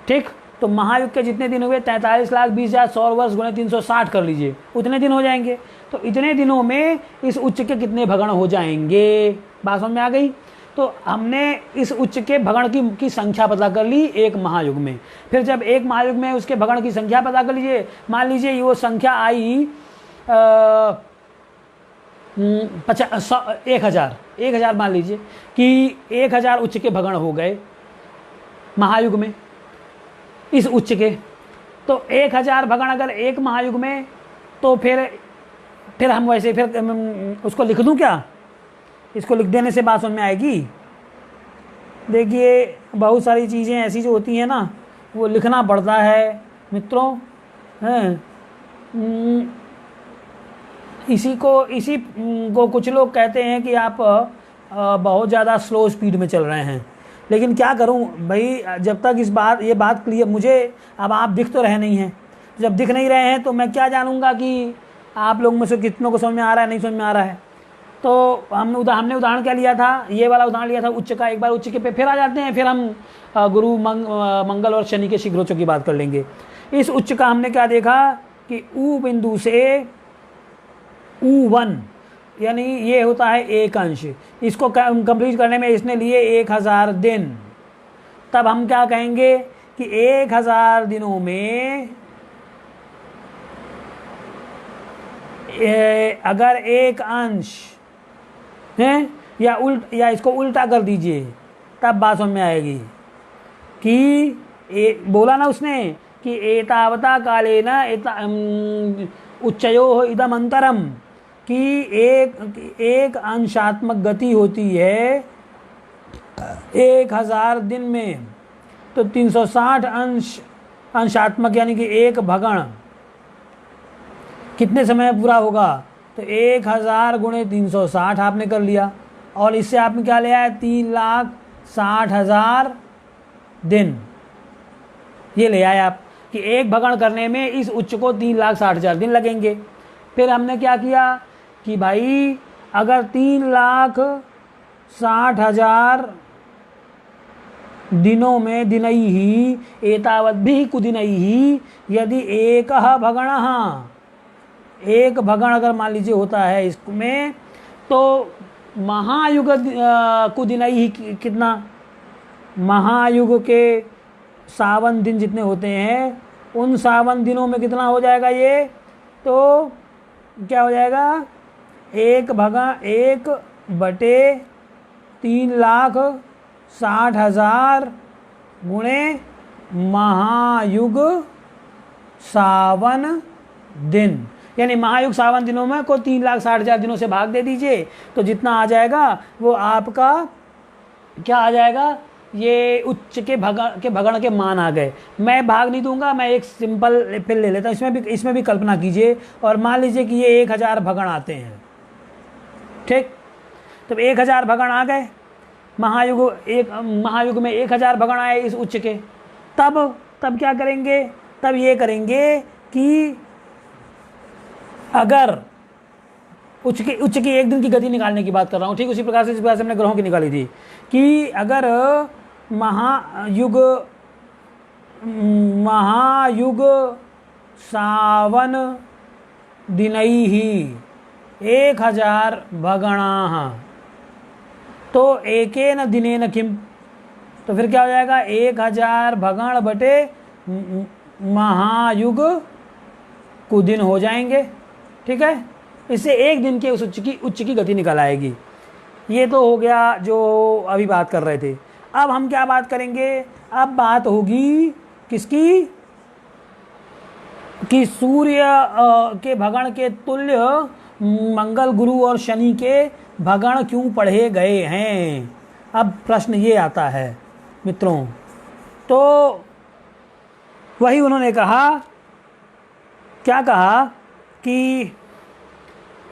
ठीक, तो महायुग के जितने दिन हुए 43,20,000 100 वर्ष गुणे 360 कर लीजिए, उतने दिन हो जाएंगे। तो इतने दिनों में इस उच्च के कितने भगण हो जाएंगे? बात समझ में आ गई? तो हमने इस उच्च के भगण की संख्या पता कर ली एक महायुग में। फिर जब एक महायुग में उसके भगण की संख्या पता कर लीजिए, मान लीजिए वो संख्या आई 1,000 मान लीजिए कि 1,000 उच्च के भगण हो गए महायुग में इस उच्च के। तो 1,000 भगण अगर एक महायुग में, तो फिर हम वैसे फिर उसको लिख दूं क्या? इसको लिख देने से बात समझ में आएगी। देखिए बहुत सारी चीज़ें ऐसी जो होती हैं ना, वो लिखना पड़ता है मित्रों, हैं। इसी को कुछ लोग कहते हैं कि आप बहुत ज़्यादा स्लो स्पीड में चल रहे हैं, लेकिन क्या करूं भाई, जब तक ये बात क्लियर, मुझे अब आप दिख तो रहे नहीं हैं, जब दिख नहीं रहे हैं तो मैं क्या जानूंगा कि आप लोग में से कितनों को समझ में आ रहा है, नहीं समझ में आ रहा है। तो हमने उदाहरण क्या लिया था? ये वाला उदाहरण लिया था उच्च का। एक बार उच्च के पे फिर आ जाते हैं, फिर हम गुरु मंगल और शनि के शीघ्रोच्च की बात कर लेंगे। इस उच्च का हमने क्या देखा कि ऊ बिंदु से U1 यानी ये होता है एक अंश, इसको कंप्लीट करने में इसने लिए 1,000 दिन। तब हम क्या कहेंगे कि 1,000 दिनों में अगर एक अंश है, या इसको उल्टा कर दीजिए, तब बात समझ में आएगी कि बोला ना उसने कि एतावता काले न उच्चयो इदम अंतरम, कि एक अंशात्मक गति होती है 1,000 दिन में। तो 360 अंशात्मक यानी कि एक भगण कितने समय में पूरा होगा? तो 1,000 गुणे 360 आपने कर लिया, और इससे आपने क्या लिया है? 3,60,000 दिन ये ले आए आप कि एक भगण करने में इस उच्च को 3,60,000 दिन लगेंगे। फिर हमने क्या किया कि भाई अगर 3,60,000 दिनों में दिनई ही एतावत भी कुदिनई ही यदि एक भगण, एक भगण अगर मान लीजिए होता है इसमें, तो महायुग कुदिनई ही कितना? महायुग के 52 दिन जितने होते हैं, उन 52 दिनों में कितना हो जाएगा ये? तो क्या हो जाएगा? एक भगण 1/3,60,000 गुणे महायुग 52 दिन, यानी महायुग 52 दिनों में को 3,60,000 दिनों से भाग दे दीजिए, तो जितना आ जाएगा वो आपका क्या आ जाएगा? ये उच्च के भगण के मान आ गए। मैं भाग नहीं दूंगा, मैं एक सिंपल फिर ले लेता हूँ। इसमें भी कल्पना कीजिए, और मान लीजिए कि ये 1,000 भगण आते हैं, ठीक। तो 1,000 भगण आ गए महायुग में 1,000 भगण आए इस उच्च के। तब क्या करेंगे? तब ये करेंगे कि अगर उच्च की एक दिन की गति निकालने की बात कर रहा हूँ, ठीक उसी प्रकार से जिस प्रकार से हमने ग्रहों की निकाली थी, कि अगर महायुग 52 दिनई ही 1,000 भगणा, तो एकेन दिनेन किम, तो फिर क्या हो जाएगा, 1000 भगण बटे महायुग कुदिन हो जाएंगे। ठीक है, इससे एक दिन के उस उच्च की गति निकल आएगी। ये तो हो गया जो अभी बात कर रहे थे। अब हम क्या बात करेंगे, अब बात होगी किसकी, कि सूर्य के भगण के तुल्य मंगल, गुरु और शनि के भगण क्यों पढ़े गए हैं। अब प्रश्न ये आता है मित्रों, तो वही उन्होंने कहा, क्या कहा कि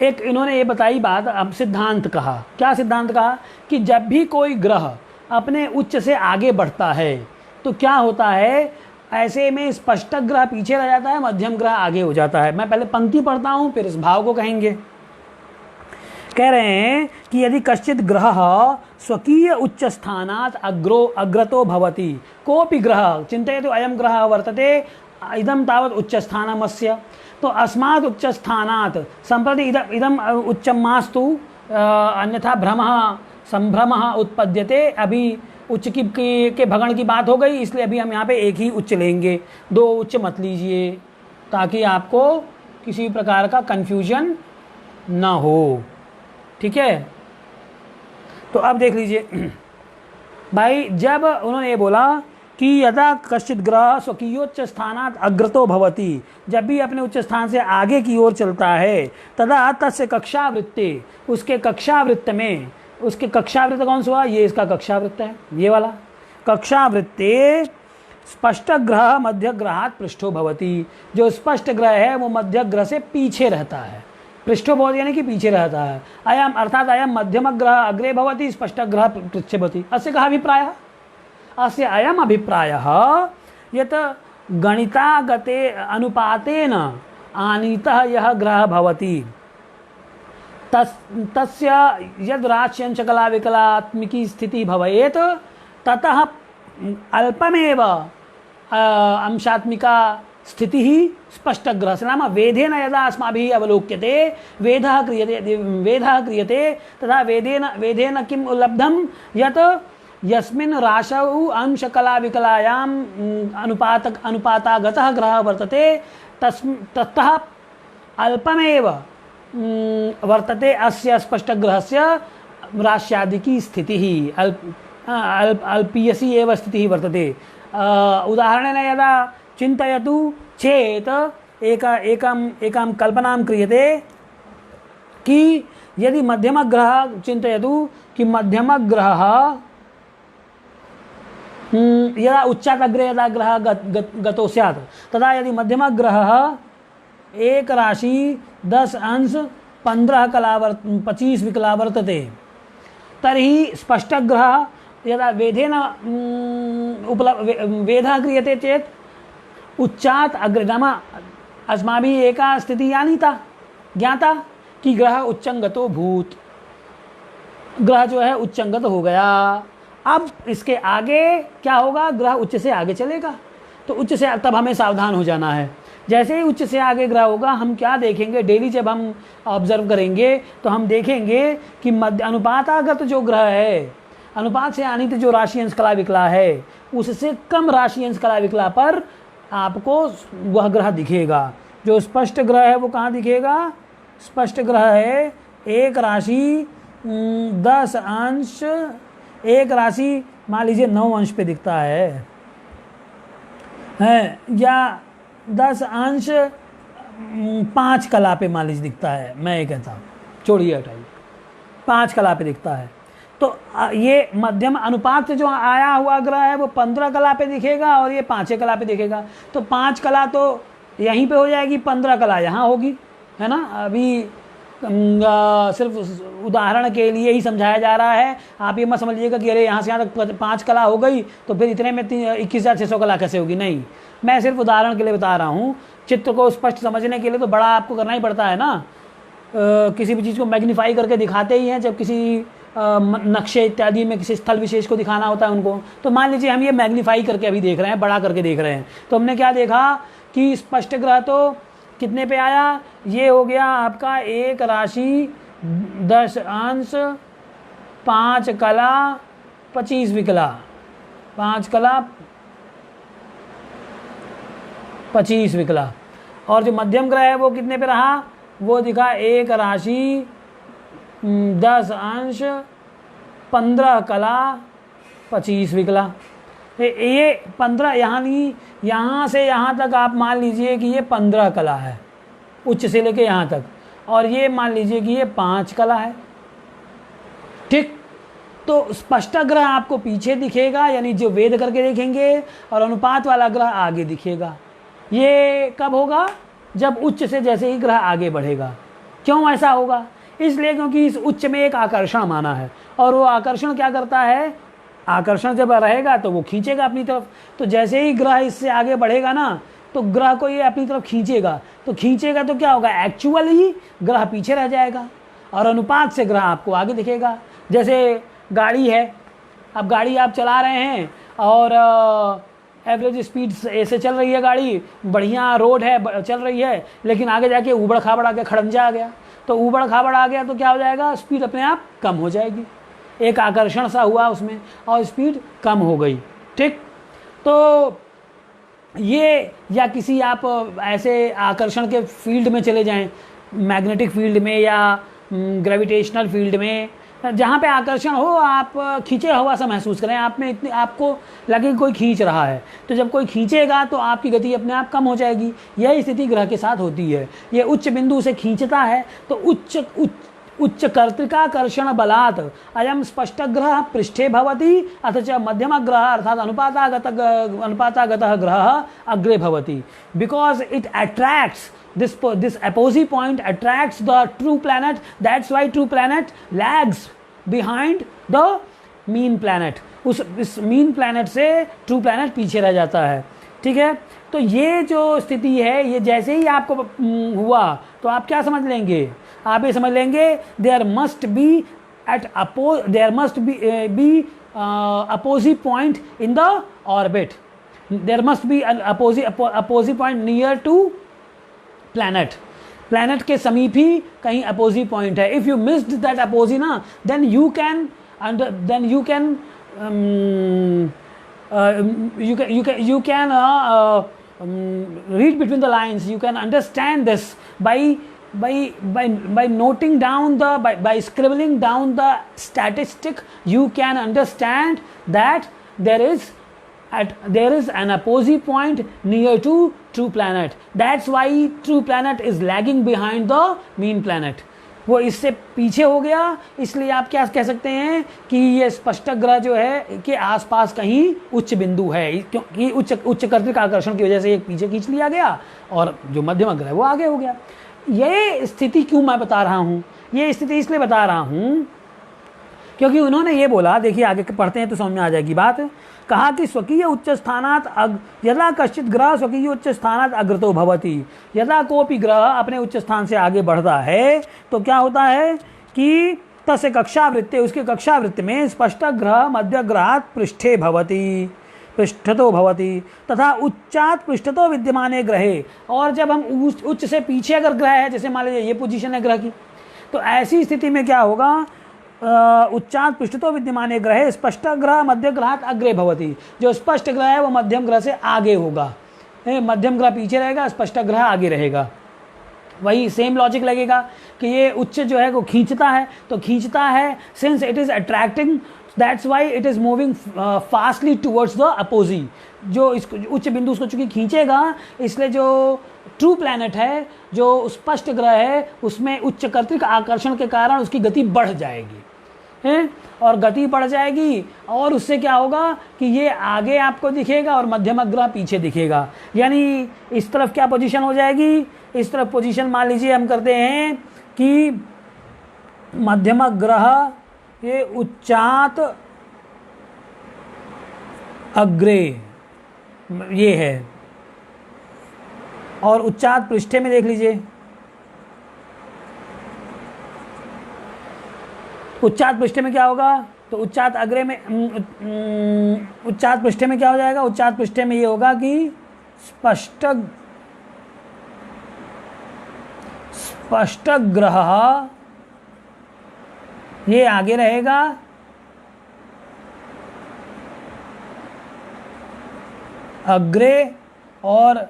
एक इन्होंने ये बताई बात, अब सिद्धांत कहा। क्या सिद्धांत कहा कि जब भी कोई ग्रह अपने उच्च से आगे बढ़ता है तो क्या होता है, ऐसे में स्पष्ट ग्रह पीछे रह जाता है, मध्यम ग्रह आगे हो जाता है। मैं पहले पंक्ति पढ़ता हूं, फिर इस भाव को कहेंगे। कह रहे हैं कि यदि कश्चित ग्रह स्वकीय उच्च स्थानात् अग्रतो भवति, कोऽपि ग्रह चिन्तयतु अयं ग्रह वर्तते इदं तावत् उच्च स्थानमस्य, तो अस्मात् उच्च स्थानात् सम्प्रति इदम उच्चम मास्तु, अन्यथा भ्रमः संभ्रमः उत्पद्यते। अभी उच्च के भगण की बात हो गई, इसलिए अभी हम यहाँ पे एक ही उच्च लेंगे, 2 उच्च मत लीजिए, ताकि आपको किसी प्रकार का कंफ्यूजन ना हो। ठीक है, तो अब देख लीजिए भाई, जब उन्होंने ये बोला कि यदा कश्चित ग्रह स्वकीयोच्च स्थानात् अग्रतो भवति, जब भी अपने उच्च स्थान से आगे की ओर चलता है, तदा तस्य कक्षावृत्ते, उसके कक्षावृत्त में, उसके कक्षावृत्त कौन सा हुआ, ये इसका कक्षावृत्त है, ये वाला कक्षावृत्ते स्पष्ट ग्रह मध्य ग्रहात् पृष्ठो भवति, जो स्पष्ट ग्रह है वो मध्य ग्रह से पीछे रहता है, पृष्ठो भवति यानी कि पीछे रहता है। अयम अर्थात अयम मध्यम ग्रह अग्रे भवति, स्पष्ट ग्रह पृष्ठे भवति। अस्य कः अभिप्रायः, अस्य अयम अभिप्रायः यत् गणितागते अनुपातेन आनीतः यः ग्रहः भवति, तस्य यद् राश्यंश कला विकलात्मिकी स्थिति भवेत्, ततः अल्पमेव अंशात्मिका स्थिति ही स्पष्ट ग्रह से, नाम वेदेन यदा अस्माभिः अवलोक्यते, वेदः क्रियते तथा वेदेन किं लब्धं, यत् यस्मिन् राशौ अंशकला विकलायाम् अनुपातागतः ग्रहः वर्तते, ततः अल्पमेव वर्तते अस्य स्पष्ट ग्रहस्य राश्यादिकी स्थितिः, अल्पीयसी एव स्थितिः वर्तते। उदाहरणेन यदा चिन्तयतु चेत एकां कल्पनां क्रियते कि यदि मध्यमग्रह, चिन्तयतु कि मध्यमग्रहः यदा उच्चात् अग्रे यदा ग्रहः गतो स्यात्, तदा यदि मध्यमग्रहः 1 राशि 10 अंश 15 कला 25 विकला वर्तते, तर्हि स्पष्टग्रह यदा वेदेन वेदः क्रियते चेत् उच्चात् अग्रे, नाम अस्माभिः एका स्थितिः आनीता, ज्ञाता कि ग्रह उच्चंगतो भूत, ग्रह जो है उच्चंगत हो गया। अब इसके आगे क्या होगा, ग्रह उच्च से आगे चलेगा, तो उच्च से तब हमें सावधान हो जाना है। जैसे ही उच्च से आगे ग्रह होगा, हम क्या देखेंगे, डेली जब हम ऑब्जर्व करेंगे तो हम देखेंगे कि मध्य अनुपातागत जो ग्रह है, अनुपात से आनीत जो राशि अंश कला विकला है, उससे कम राशि अंश कला विकला पर आपको वह ग्रह दिखेगा। जो स्पष्ट ग्रह है वो कहाँ दिखेगा, स्पष्ट ग्रह है 1 राशि 10 अंश, 1 राशि मान लीजिए 9 अंश पे दिखता है या 10 अंश 5 कला पे मान लीजिए दिखता है, मैं ये कहता हूँ, छोड़िए हटाइए, 5 कला पे दिखता है, तो ये मध्यम अनुपात से जो आया हुआ ग्रह है वो 15 कला पे दिखेगा और ये 5 कला पे दिखेगा। तो 5 कला तो यहीं पे हो जाएगी, 15 कला यहाँ होगी, है ना। अभी सिर्फ उदाहरण के लिए ही समझाया जा रहा है, आप ये मत समझिएगा कि अरे यहाँ से यहाँ तक 5 कला हो गई तो फिर इतने में 21,600 कला कैसे होगी, नहीं, मैं सिर्फ उदाहरण के लिए बता रहा हूँ। चित्र को स्पष्ट समझने के लिए तो बड़ा आपको करना ही पड़ता है ना, किसी भी चीज़ को मैग्नीफाई करके दिखाते ही हैं, जब किसी नक्शे इत्यादि में किसी स्थल विशेष को दिखाना होता है उनको। तो मान लीजिए हम ये मैग्नीफाई करके अभी देख रहे हैं, बड़ा करके देख रहे हैं, तो हमने क्या देखा कि स्पष्ट ग्रह तो कितने पे आया, ये हो गया आपका 1 राशि 10 अंश 5 कला 25 विकला, 5 कला 25 विकला। और जो मध्यम ग्रह है वो कितने पे रहा, वो दिखा 1 राशि 10 अंश 15 कला 25 विकला। ये 15 यहाँ नहीं, यहाँ से यहाँ तक आप मान लीजिए कि ये 15 कला है, उच्च से लेके यहाँ तक, और ये मान लीजिए कि ये 5 कला है। ठीक, तो स्पष्ट ग्रह आपको पीछे दिखेगा, यानी जो वेद करके देखेंगे, और अनुपात वाला ग्रह आगे दिखेगा। ये कब होगा, जब उच्च से जैसे ही ग्रह आगे बढ़ेगा। क्यों ऐसा होगा, इसलिए क्योंकि इस उच्च में एक आकर्षण माना है, और वो आकर्षण क्या करता है, आकर्षण जब रहेगा तो वो खींचेगा अपनी तरफ। तो जैसे ही ग्रह इससे आगे बढ़ेगा ना, तो ग्रह को ये अपनी तरफ खींचेगा, तो खींचेगा तो क्या होगा, एक्चुअली ग्रह पीछे रह जाएगा, और अनुपात से ग्रह आपको आगे दिखेगा। जैसे गाड़ी है, अब गाड़ी आप चला रहे हैं और एवरेज स्पीड से चल रही है गाड़ी, बढ़िया रोड है, चल रही है, लेकिन आगे जाके ऊबड़ खाबड़ आके खड़ंजा आ गया, तो ऊबड़ खाबड़ आ गया तो क्या हो जाएगा, स्पीड अपने आप कम हो जाएगी। एक आकर्षण सा हुआ उसमें और स्पीड कम हो गई। ठीक, तो ये, या किसी आप ऐसे आकर्षण के फील्ड में चले जाएं, मैग्नेटिक फील्ड में या ग्रेविटेशनल फील्ड में, जहाँ पे आकर्षण हो, आप खींचे हुआ सा महसूस करें, आप में इतनी आपको लगे कि कोई खींच रहा है, तो जब कोई खींचेगा तो आपकी गति अपने आप कम हो जाएगी। यही स्थिति ग्रह के साथ होती है। ये उच्च बिंदु से खींचता है, तो उच्च कर्तिकाकर्षण बलात् अयम स्पष्ट ग्रह पृष्ठे भवति, अथ च मध्यम ग्रह अर्थात अनुपातागतः ग्रह अग्रे भवति, because it attracts this opposite point attracts the true planet. That's why true planet lags behind the mean planet. इस mean planet से true planet पीछे रह जाता है। ठीक है, तो ये जो स्थिति है, ये जैसे ही आपको हुआ तो आप क्या समझ लेंगे, आप ये समझ लेंगे there must be opposite point in the orbit. There must be an opposite point near to planet के समीप ही कहीं अपोजिट पॉइंट है। If you missed that opposite ना, then you can read between the lines. You can understand this by noting down by scribbling down the statistic. You can understand that there is an opposite point near to true planet. That's why true planet is lagging behind the mean planet. वो इससे पीछे हो गया, इसलिए आप क्या कह सकते हैं कि ये स्पष्ट ग्रह जो है के आसपास कहीं उच्च बिंदु है, क्योंकि उच्च कर्तिक आकर्षण की वजह से एक पीछे खींच लिया गया और जो मध्यम ग्रह वो आगे हो गया। ये स्थिति क्यों मैं बता रहा हूँ, ये स्थिति इसलिए बता रहा हूँ क्योंकि उन्होंने ये बोला, देखिए आगे पढ़ते हैं तो समझ में आ जाएगी बात। कहा कि स्वकीय उच्च स्थानात यदा कश्चित ग्रह स्वकीय उच्च स्थानात अग्रतो भवति, यदा कोपी ग्रह अपने उच्च स्थान से आगे बढ़ता है तो क्या होता है कि तस्य कक्षावृत्ते, उसके कक्षावृत्त में स्पष्ट ग्रह मध्य ग्रहात पृष्ठे भवति, पृष्ठतो भवति तथा उच्चात पृष्ठतो विद्यमाने ग्रहे। और जब हम उच्च से पीछे अगर ग्रह है, जैसे मान लीजिए ये पोजीशन है ग्रह की, तो ऐसी स्थिति में क्या होगा, उच्चात पृष्ठतो विद्यमाने ग्रहे स्पष्ट ग्रह मध्य ग्रहात अग्रे भवति। जो स्पष्ट ग्रह है वो मध्यम ग्रह से आगे होगा, मध्यम ग्रह पीछे रहेगा, स्पष्ट ग्रह आगे रहेगा। वही सेम लॉजिक लगेगा कि ये उच्च जो है वो खींचता है, तो खींचता है since it is attracting, that's why it is moving fastly towards the opposite. जो इसको उच्च बिंदु उसको चूंकि खींचेगा, इसलिए जो ट्रू प्लैनेट है, जो स्पष्ट ग्रह है, उसमें उच्च कर्तिक आकर्षण के कारण उसकी गति बढ़ जाएगी है, और गति बढ़ जाएगी, और उससे क्या होगा कि ये आगे आपको दिखेगा और मध्यम ग्रह पीछे दिखेगा। यानी इस तरफ क्या पोजीशन हो जाएगी, इस तरफ पोजीशन मान लीजिए हम करते हैं कि मध्यम ग्रह ये उच्चात अग्रे ये है, और उच्चात पृष्ठे में देख लीजिए, उच्चात पृष्ठे में क्या होगा, तो उच्चात अग्रे में उच्चात पृष्ठे में क्या हो जाएगा, उच्चात पृष्ठे में ये होगा कि स्पष्ट ग्रह ये आगे रहेगा अग्रे और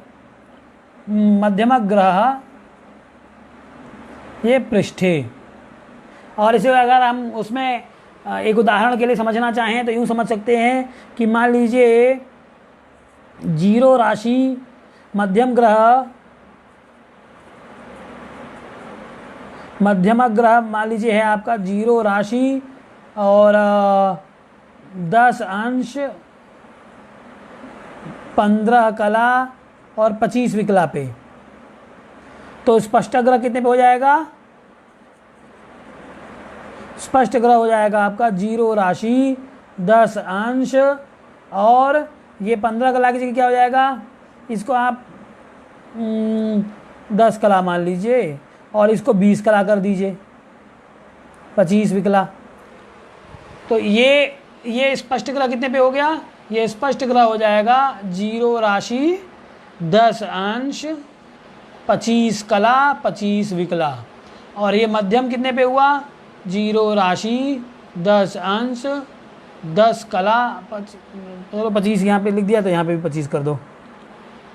मध्यम ग्रह ये पृष्ठे। और इसे अगर हम उसमें एक उदाहरण के लिए समझना चाहें तो यूँ समझ सकते हैं कि मान लीजिए जीरो राशि मध्यम ग्रह मान लीजिए है आपका जीरो राशि और 10 अंश 15 कला और 25 विकला पे, तो स्पष्ट ग्रह कितने पे हो जाएगा? स्पष्ट ग्रह हो जाएगा आपका जीरो राशि 10 अंश और ये 15 कला की जगह क्या हो जाएगा? इसको आप 10 कला मान लीजिए और इसको 20 कला कर दीजिए, 25 विकला। तो ये स्पष्ट ग्रह कितने पे हो गया? ये स्पष्ट ग्रह हो जाएगा जीरो राशि 10 अंश 25 कला 25 विकला। और ये मध्यम कितने पे हुआ? जीरो राशि 10 अंश 10 कला, चलो 25 यहाँ पे लिख दिया तो यहाँ पे भी 25 कर दो।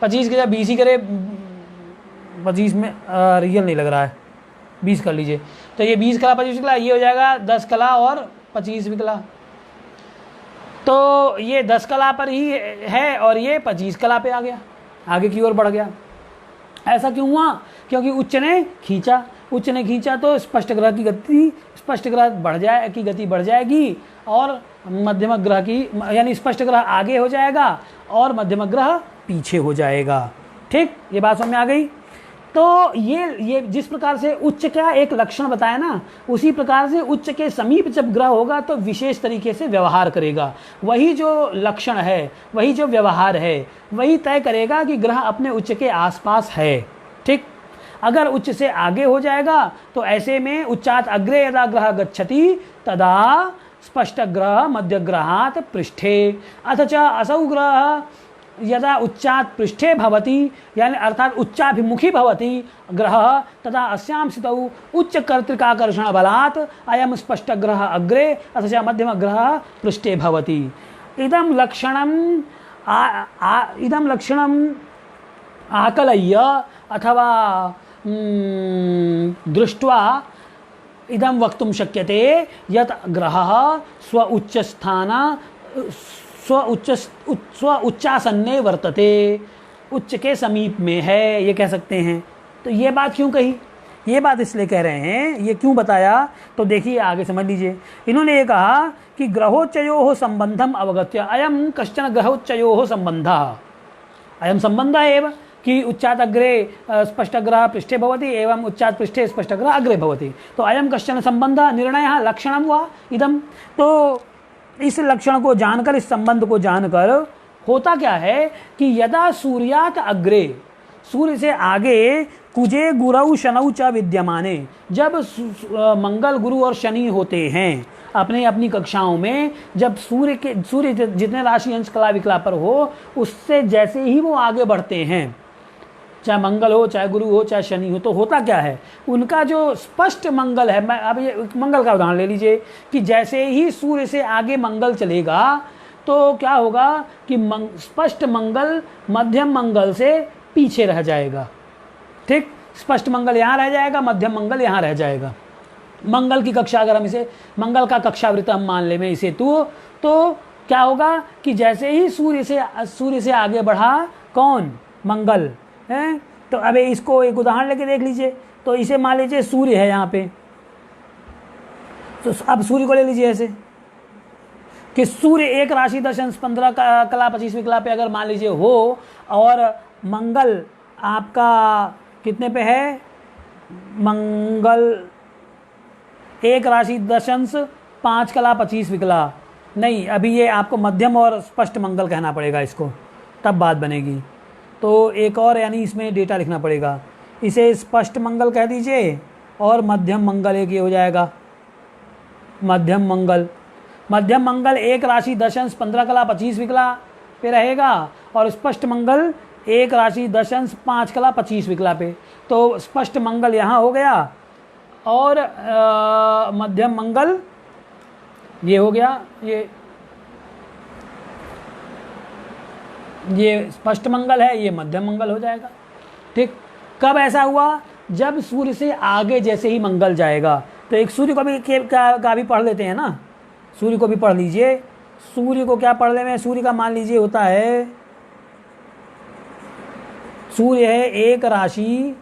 25 की जगह 20 ही करे, 25 में रियल नहीं लग रहा है, 20 कर लीजिए। तो ये 20 कला 25 विकला, ये हो जाएगा 10 कला और 25 विकला। तो ये 10 कला पर ही है और ये 25 कला पे आ गया, आगे की ओर बढ़ गया। ऐसा क्यों हुआ? क्योंकि उच्च ने खींचा तो स्पष्ट ग्रह की गति, स्पष्ट ग्रह गति बढ़ जाएगी और मध्यम ग्रह की, यानी स्पष्ट ग्रह आगे हो जाएगा और मध्यम ग्रह पीछे हो जाएगा। ठीक, ये बात समझ में आ गई। तो ये जिस प्रकार से उच्च का एक लक्षण बताया ना, उसी प्रकार से उच्च के समीप जब ग्रह होगा तो विशेष तरीके से व्यवहार करेगा। वही जो लक्षण है, वही जो व्यवहार है, वही तय करेगा कि ग्रह अपने उच्च के आसपास है। ठीक, अगर उच्च से आगे हो जाएगा तो ऐसे में उच्चात अग्रे यदा ग्रह गच्छति तदा स्पष्ट ग्रह मध्य ग्रहात् पृष्ठे अथ च असौ ग्रह यदा उच्चात पृष्ठे भवति, यानी अर्थात उच्चाभिमुखी भवति ग्रह तदा अस्यां स्थितौ उच्च कर्तृकाकर्षण बलात् अयं स्पष्ट ग्रह अग्रे अथ च मध्यम ग्रह पृष्ठे भवति। इदं लक्षणम् आकलय्य अथवा दृष्ट्वा इदं वक्तुं शक्यते यत् ग्रहः स्व उच्चासन्ने वर्तते, उच्च के समीप में है, ये कह सकते हैं। तो ये बात क्यों कही? ये बात इसलिए कह रहे हैं, ये क्यों बताया तो देखिए आगे समझ लीजिए। इन्होंने ये कहा कि ग्रहोच्चयोः संबंधम अवगत्य अयं कश्चन ग्रहोच्चयोः संबंधः, अयं संबंधः एव कि उच्चात अग्रे स्पष्ट ग्रह पृष्ठे भवति एवं उच्चात पृष्ठे स्पष्ट ग्रह अग्रे भवति। तो अयं कश्चन संबंधः निर्णयः लक्षणं वा इदं। तो इस लक्षण को जानकर, इस संबंध को जानकर होता क्या है कि यदा सूर्यात अग्रे, सूर्य से आगे कुजे गुरौ शनौ च विद्यमाने, जब मंगल गुरु और शनि होते हैं अपने अपनी कक्षाओं में, जब सूर्य जितने राशि अंश कला विकला पर हो, उससे जैसे ही वो आगे बढ़ते हैं, चाहे मंगल हो चाहे गुरु हो चाहे शनि हो, तो होता क्या है, उनका जो स्पष्ट मंगल है, मैं अब ये मंगल का उदाहरण ले लीजिए कि जैसे ही सूर्य से आगे मंगल चलेगा तो क्या होगा कि स्पष्ट मंगल मध्यम मंगल से पीछे रह जाएगा। ठीक, स्पष्ट मंगल यहाँ रह जाएगा, मध्यम मंगल यहाँ रह जाएगा। मंगल की कक्षा, अगर हम इसे मंगल का कक्षावृत्त हम मान ले में इसे, तो क्या होगा कि जैसे ही सूर्य से आगे बढ़ा कौन, मंगल है। तो अब इसको एक उदाहरण लेके देख लीजिए। तो इसे मान लीजिए सूर्य है यहाँ पे, तो अब सूर्य को ले लीजिए ऐसे कि सूर्य एक राशि 10 अंश 15 कला 25 विकला पे अगर मान लीजिए हो, और मंगल आपका कितने पे है, मंगल एक राशि 10 अंश 5 कला 25 विकला, नहीं अभी ये आपको मध्यम और स्पष्ट मंगल कहना पड़ेगा इसको, तब बात बनेगी। तो एक और यानी इसमें डेटा लिखना पड़ेगा, इसे स्पष्ट मंगल कह दीजिए और मध्यम मंगल एक ये हो जाएगा मध्यम मंगल एक राशि 10 अंश 15 कला 25 विकला पे रहेगा और स्पष्ट मंगल एक राशि 10 अंश 5 कला 25 विकला पे। तो स्पष्ट मंगल यहाँ हो गया और मध्यम मंगल ये हो गया, ये स्पष्ट मंगल है, ये मध्यम मंगल हो जाएगा। ठीक, कब ऐसा हुआ? जब सूर्य से आगे जैसे ही मंगल जाएगा। तो एक सूर्य को भी का भी पढ़ लेते हैं ना, सूर्य को भी पढ़ लीजिए। सूर्य को क्या पढ़ लें? सूर्य का मान लीजिए होता है, सूर्य है एक राशि,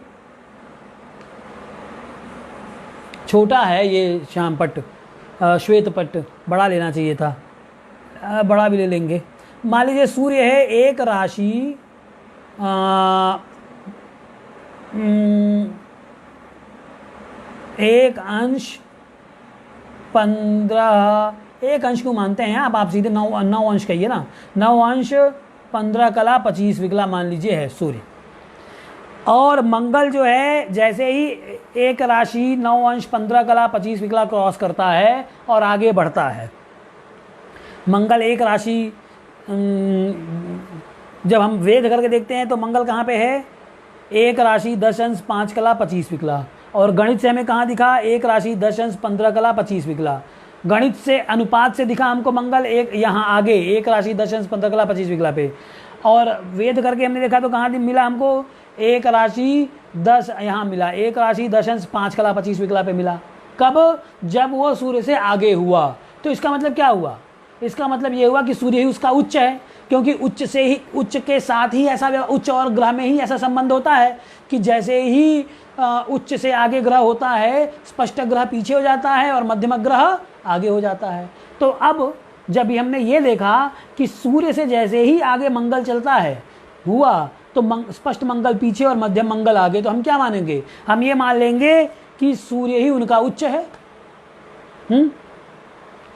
छोटा है ये श्यामपट्ट, श्वेत पट्ट बड़ा लेना चाहिए था, बड़ा भी ले लेंगे। मान लीजिए सूर्य है एक राशि एक अंश 15, एक अंश को मानते हैं आप सीधे 9 अंश कहिए ना, 9 अंश 15 कला 25 विकला मान लीजिए है सूर्य। और मंगल जो है जैसे ही एक राशि 9 अंश 15 कला 25 विकला क्रॉस करता है और आगे बढ़ता है, मंगल एक राशि, जब हम वेद करके देखते हैं तो मंगल कहाँ पे है? एक राशि 10 अंश 5 कला 25 विकला। और गणित से हमें कहाँ दिखा? एक राशि 10 अंश 15 कला 25 विकला। गणित से अनुपात से दिखा हमको मंगल एक यहाँ आगे एक राशि 10 अंश 15 कला 25 विकला पे। और वेद करके हमने देखा तो कहाँ मिला हमको? एक राशि 10 यहाँ मिला, एक राशि 10 अंश 5 कला 25 विकला पे मिला। कब? जब वो सूर्य से आगे हुआ। तो इसका मतलब क्या हुआ? इसका मतलब ये हुआ कि सूर्य ही उसका उच्च है, क्योंकि उच्च से ही, उच्च के साथ ही ऐसा, उच्च और ग्रह में ही ऐसा संबंध होता है कि जैसे ही उच्च से आगे ग्रह होता है, स्पष्ट ग्रह पीछे हो जाता है और मध्यम ग्रह आगे हो जाता है। तो अब जब हमने ये देखा कि सूर्य से जैसे ही आगे मंगल चलता है हुआ तो स्पष्ट मंगल पीछे और मध्यम मंगल आगे, तो हम क्या मानेंगे? हम ये मान लेंगे कि सूर्य ही उनका उच्च है।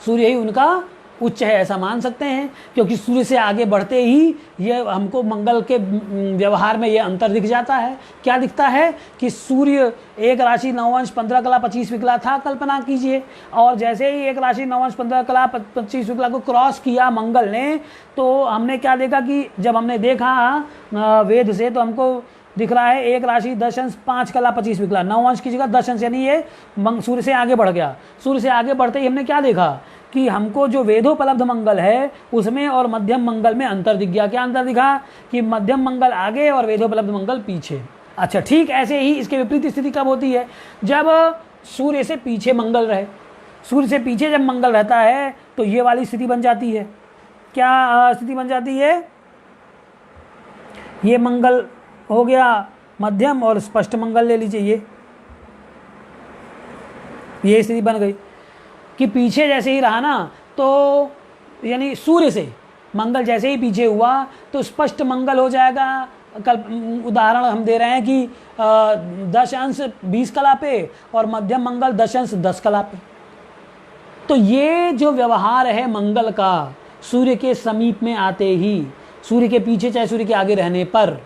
सूर्य ही उनका उच्च है, ऐसा मान सकते हैं, क्योंकि सूर्य से आगे बढ़ते ही ये हमको मंगल के व्यवहार में ये अंतर दिख जाता है। क्या दिखता है? कि सूर्य एक राशि 9 अंश 15 कला 25 विकला था, कल्पना कीजिए, और जैसे ही एक राशि 9 अंश 15 कला 25 विकला को क्रॉस किया मंगल ने, तो हमने क्या देखा कि जब हमने देखा वेद से तो हमको दिख रहा है एक राशि 10 अंश 5 कला 25 विकला, 9 अंश की जगह 10 अंश, यानी ये सूर्य से आगे बढ़ गया। सूर्य से आगे बढ़ते ही हमने क्या देखा कि हमको जो वेदोपलब्ध मंगल है उसमें और मध्यम मंगल में अंतर दिख गया। क्या अंतर दिखा? कि मध्यम मंगल आगे और वेदोपलब्ध मंगल पीछे। अच्छा ठीक, ऐसे ही इसके विपरीत स्थिति कब होती है? जब सूर्य से पीछे मंगल रहे। सूर्य से पीछे जब मंगल रहता है तो ये वाली स्थिति बन जाती है। क्या स्थिति बन जाती है? ये मंगल हो गया मध्यम और स्पष्ट मंगल ले लीजिए, ये स्थिति बन गई कि पीछे जैसे ही रहा ना, तो यानी सूर्य से मंगल जैसे ही पीछे हुआ तो स्पष्ट मंगल हो जाएगा। कल उदाहरण हम दे रहे हैं कि 10 अंश 20 कला पे और मध्यम मंगल 10 अंश 10 कला पे। तो ये जो व्यवहार है मंगल का सूर्य के समीप में आते ही, सूर्य के पीछे चाहे सूर्य के आगे रहने पर,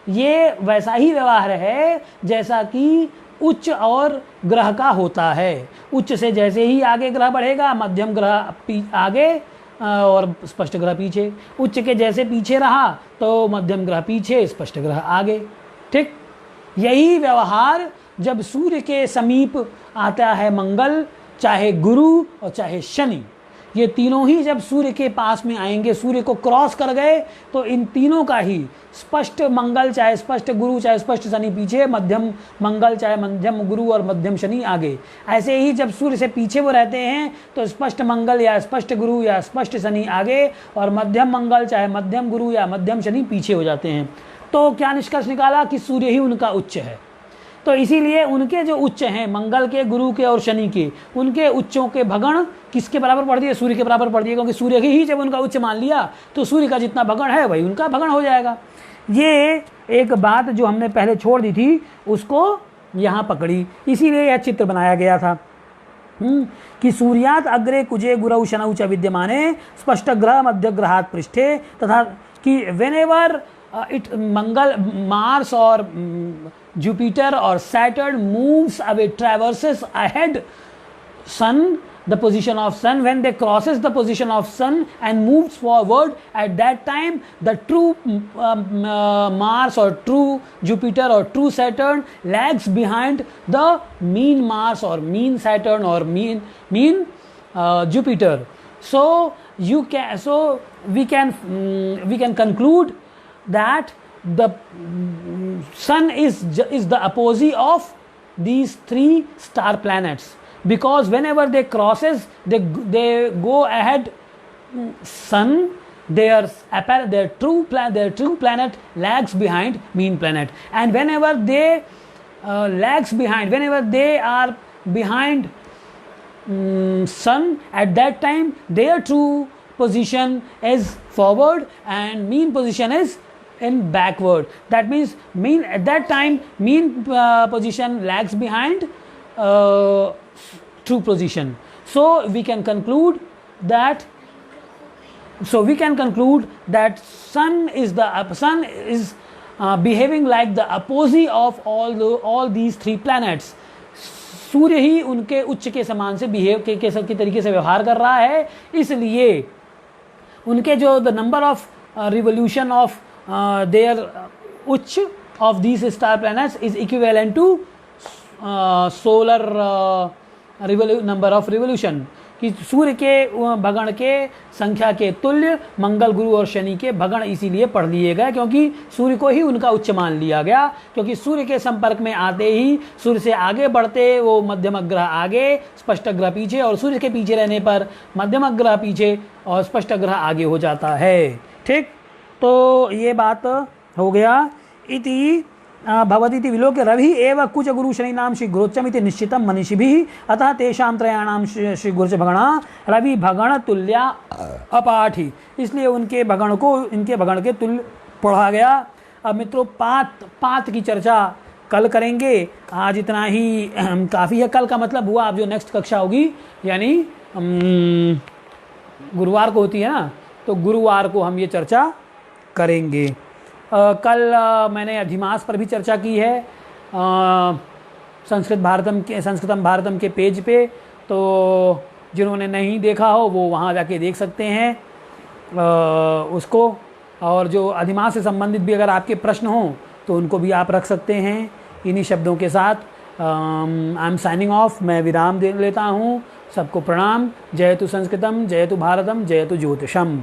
ये वैसा ही व्यवहार है जैसा कि उच्च और ग्रह का होता है। उच्च से जैसे ही आगे ग्रह बढ़ेगा, मध्यम ग्रह आगे और स्पष्ट ग्रह पीछे। उच्च के जैसे पीछे रहा तो मध्यम ग्रह पीछे, स्पष्ट ग्रह आगे। ठीक, यही व्यवहार जब सूर्य के समीप आता है मंगल, चाहे गुरु और चाहे शनि, ये तीनों ही जब सूर्य के पास में आएंगे, सूर्य को क्रॉस कर गए, तो इन तीनों का ही स्पष्ट मंगल चाहे स्पष्ट गुरु चाहे स्पष्ट शनि पीछे, मध्यम मंगल चाहे मध्यम गुरु और मध्यम शनि आगे। ऐसे ही जब सूर्य से पीछे वो रहते हैं तो स्पष्ट मंगल या स्पष्ट गुरु या स्पष्ट शनि आगे और मध्यम मंगल चाहे मध्यम गुरु या मध्यम शनि पीछे हो जाते हैं। तो क्या निष्कर्ष निकाला? कि सूर्य ही उनका उच्च है। तो इसीलिए उनके जो उच्च हैं, मंगल के, गुरु के और शनि के, उनके उच्चों के भगण किसके बराबर पड़ दिए? सूर्य के बराबर पड़ दिए, क्योंकि सूर्य ही जब उनका उच्च मान लिया तो सूर्य का जितना भगण है वही उनका भगण हो जाएगा। ये एक बात जो हमने पहले छोड़ दी थी उसको यहाँ पकड़ी, इसीलिए यह चित्र बनाया गया था कि सूर्यात अग्रे कुजे गुरौ शनौ च विद्यमाने स्पष्ट ग्रह मध्य ग्रहात पृष्ठे, तथा कि व्हेनेवर मंगल, मार्स और जुपिटर और Saturn moves away, traverses ahead sun, the position of sun, when they crosses the position of sun and moves forward, at that time the true Mars or true Jupiter or true Saturn lags behind the mean Mars or mean Saturn or mean Jupiter. So you can, so we can conclude that the sun is the apogee of these three star planets, because whenever they crosses, they go ahead. Sun, their true planet lags behind mean planet, and whenever they lags behind, whenever they are behind sun, at that time their true position is forward and mean position is in backward. That means mean at that time mean position lags behind true position. So we can conclude that sun is behaving like the apogee of all these three planets. सूर्य ही उनके उच्च के समान से बिहेव के तरीके से व्यवहार कर रहा है, इसलिए उनके जो the number of revolution of their उच्च of these star planets is equivalent to solar number of revolution, कि सूर्य के भगण के संख्या के तुल्य मंगल, गुरु और शनि के भगण इसीलिए पढ़ लिए गए क्योंकि सूर्य को ही उनका उच्च मान लिया गया, क्योंकि सूर्य के संपर्क में आते ही सूर्य से आगे बढ़ते वो मध्यम ग्रह आगे, स्पष्ट ग्रह पीछे, और सूर्य के पीछे रहने पर मध्यम ग्रह पीछे और स्पष्ट ग्रह आगे हो जाता है। ठीक, तो ये बात हो गया। इति भवतीति विलोक्य रवि एव कुच गुरु शनि नाम श्री गुरोच्चमिति निश्चितम मनीषिभिः, अतः तेषां त्रयाणाम श्री गुरुच भगणा रवि भगण तुल्या अपाठी, इसलिए उनके भगण को इनके भगण के तुल्य पढ़ा गया। अब मित्रों पात की चर्चा कल करेंगे, आज इतना ही काफ़ी है। कल का मतलब हुआ अब जो नेक्स्ट कक्षा होगी यानी गुरुवार को होती है ना, तो गुरुवार को हम ये चर्चा करेंगे। कल मैंने अधिमास पर भी चर्चा की है संस्कृतम भारतम के पेज पे, तो जिन्होंने नहीं देखा हो वो वहाँ जाके देख सकते हैं उसको। और जो अधिमास से संबंधित भी अगर आपके प्रश्न हों तो उनको भी आप रख सकते हैं। इन्हीं शब्दों के साथ आई एम साइनिंग ऑफ, मैं विराम दे लेता हूँ। सबको प्रणाम। जयतु संस्कृतम, जयतु भारतम, जयतु ज्योतिषम।